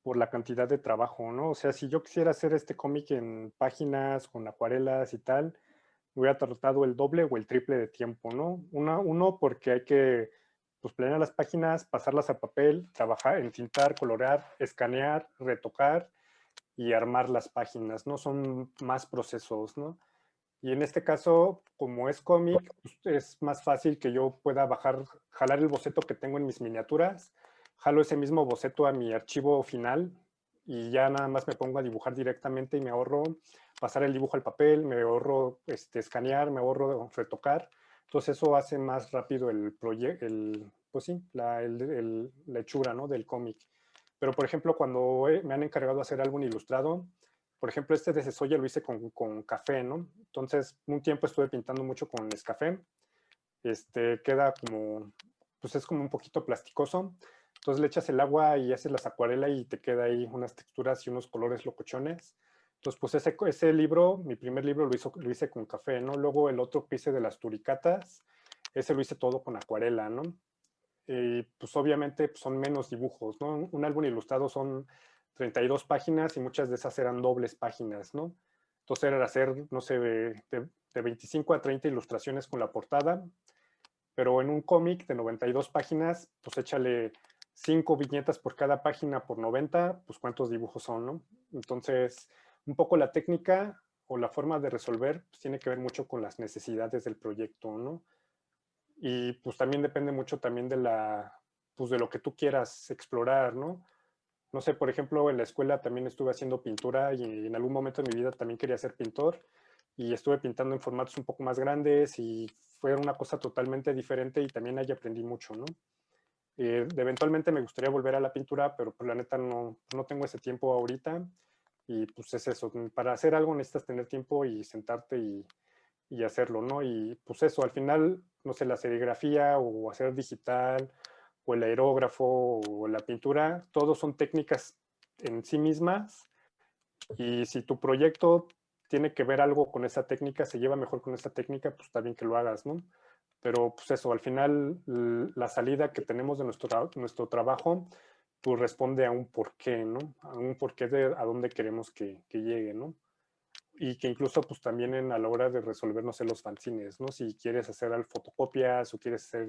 por la cantidad de trabajo, ¿no? O sea, si yo quisiera hacer este cómic en páginas, con acuarelas y tal, me hubiera tardado el doble o el triple de tiempo, ¿no? Uno porque hay que pues, planear las páginas, pasarlas a papel, trabajar, entintar, colorear, escanear, retocar y armar las páginas, ¿no? Son más procesos, ¿no? Y en este caso, como es cómic, pues, es más fácil que yo pueda jalar el boceto que tengo en mis miniaturas, jalo ese mismo boceto a mi archivo final y ya nada más me pongo a dibujar directamente y me ahorro pasar el dibujo al papel, me ahorro escanear, me ahorro retocar. Entonces eso hace más rápido el proyecto, pues sí, la hechura, ¿no? Del cómic. Pero por ejemplo, cuando me han encargado de hacer algo ilustrado, por ejemplo, este de Cesoya lo hice con café, ¿no? Entonces, un tiempo estuve pintando mucho con Nescafé. Queda como, pues es como un poquito plasticoso. Entonces le echas el agua y haces las acuarelas y te queda ahí unas texturas y unos colores locochones. Entonces, pues ese libro, mi primer libro lo hice con café, ¿no? Luego el otro que hice de las turicatas, ese lo hice todo con acuarela, ¿no? Pues obviamente pues, son menos dibujos, ¿no? Un álbum ilustrado son 32 páginas y muchas de esas eran dobles páginas, ¿no? Entonces era hacer, no sé, de 25 a 30 ilustraciones con la portada, pero en un cómic de 92 páginas, pues échale 5 viñetas por cada página por 90, pues cuántos dibujos son, ¿no? Entonces, un poco la técnica o la forma de resolver pues, tiene que ver mucho con las necesidades del proyecto, ¿no? Y pues también depende mucho también de pues de lo que tú quieras explorar, ¿no? No sé, por ejemplo, en la escuela también estuve haciendo pintura y en algún momento de mi vida también quería ser pintor y estuve pintando en formatos un poco más grandes y fue una cosa totalmente diferente y también ahí aprendí mucho, ¿no? Eventualmente me gustaría volver a la pintura, pero pues la neta no tengo ese tiempo ahorita y pues es eso, para hacer algo necesitas tener tiempo y sentarte y hacerlo, ¿no? Y pues eso, al final, no sé, la serigrafía o hacer digital o el aerógrafo o la pintura, todos son técnicas en sí mismas y si tu proyecto tiene que ver algo con esa técnica, se lleva mejor con esa técnica, pues está bien que lo hagas, ¿no? Pero pues eso, al final la salida que tenemos de nuestro trabajo, pues responde a un porqué, ¿no? A un porqué de a dónde queremos que llegue, ¿no? Y que incluso pues también a la hora de resolver, no sé, los fanzines, ¿no? Si quieres hacer fotocopias o quieres hacer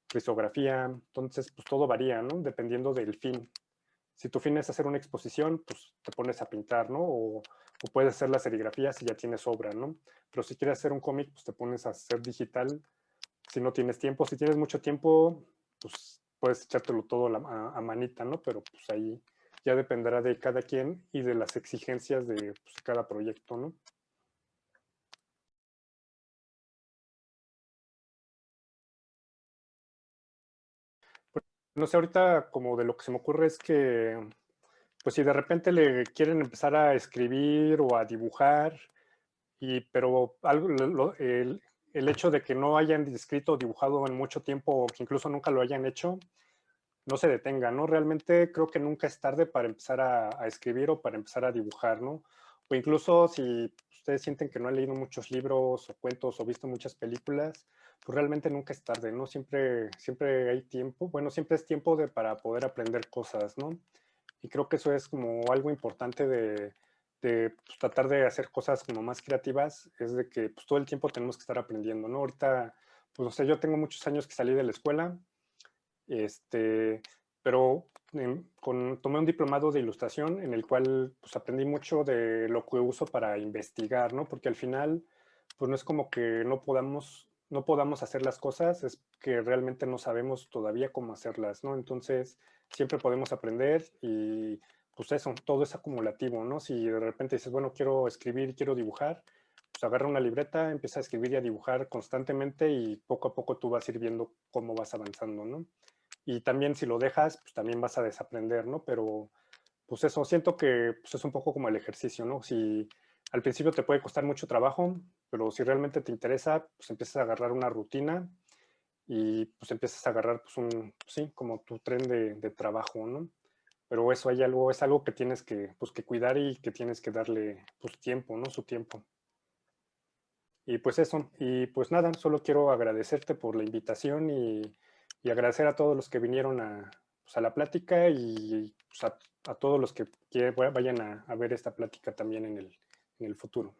risografía, entonces pues todo varía, ¿no? Dependiendo del fin. Si tu fin es hacer una exposición, pues te pones a pintar, ¿no? O puedes hacer la serigrafía si ya tienes obra, ¿no? Pero si quieres hacer un cómic, pues te pones a hacer digital si no tienes tiempo. Si tienes mucho tiempo, pues puedes echártelo todo a manita, ¿no? Pero pues ahí ya dependerá de cada quien y de las exigencias de pues, cada proyecto, ¿no? No sé, ahorita como de lo que se me ocurre es que, pues si de repente le quieren empezar a escribir o a dibujar, pero algo, el hecho de que no hayan escrito o dibujado en mucho tiempo o que incluso nunca lo hayan hecho, no se detenga, ¿no? Realmente creo que nunca es tarde para empezar a escribir o para empezar a dibujar, ¿no? O incluso si ustedes sienten que no han leído muchos libros o cuentos o visto muchas películas, pues realmente nunca es tarde, ¿no? Siempre hay tiempo, bueno, siempre es tiempo para poder aprender cosas, ¿no? Y creo que eso es como algo importante de pues, tratar de hacer cosas como más creativas, es de que pues, todo el tiempo tenemos que estar aprendiendo, ¿no? Ahorita, pues no sé, yo tengo muchos años que salí de la escuela, pero tomé un diplomado de ilustración en el cual pues, aprendí mucho de lo que uso para investigar, ¿no? Porque al final, pues no es como que no podamos hacer las cosas, es que realmente no sabemos todavía cómo hacerlas, ¿no? Entonces, siempre podemos aprender y pues eso, todo es acumulativo, ¿no? Si de repente dices, bueno, quiero escribir, quiero dibujar, pues agarra una libreta, empieza a escribir y a dibujar constantemente y poco a poco tú vas a ir viendo cómo vas avanzando, ¿no? Y también si lo dejas, pues también vas a desaprender, ¿no? Pero pues eso, siento que pues, es un poco como el ejercicio, ¿no? Si al principio te puede costar mucho trabajo, pero si realmente te interesa, pues empiezas a agarrar una rutina y pues empiezas a agarrar, pues sí, como tu tren de trabajo, ¿no? Pero eso es algo que tienes pues, que cuidar y que tienes que darle, pues, tiempo, ¿no? Su tiempo. Y pues eso, y pues nada, solo quiero agradecerte por la invitación y agradecer a todos los que vinieron pues, a la plática y pues, a todos los que vayan a ver esta plática también en el futuro.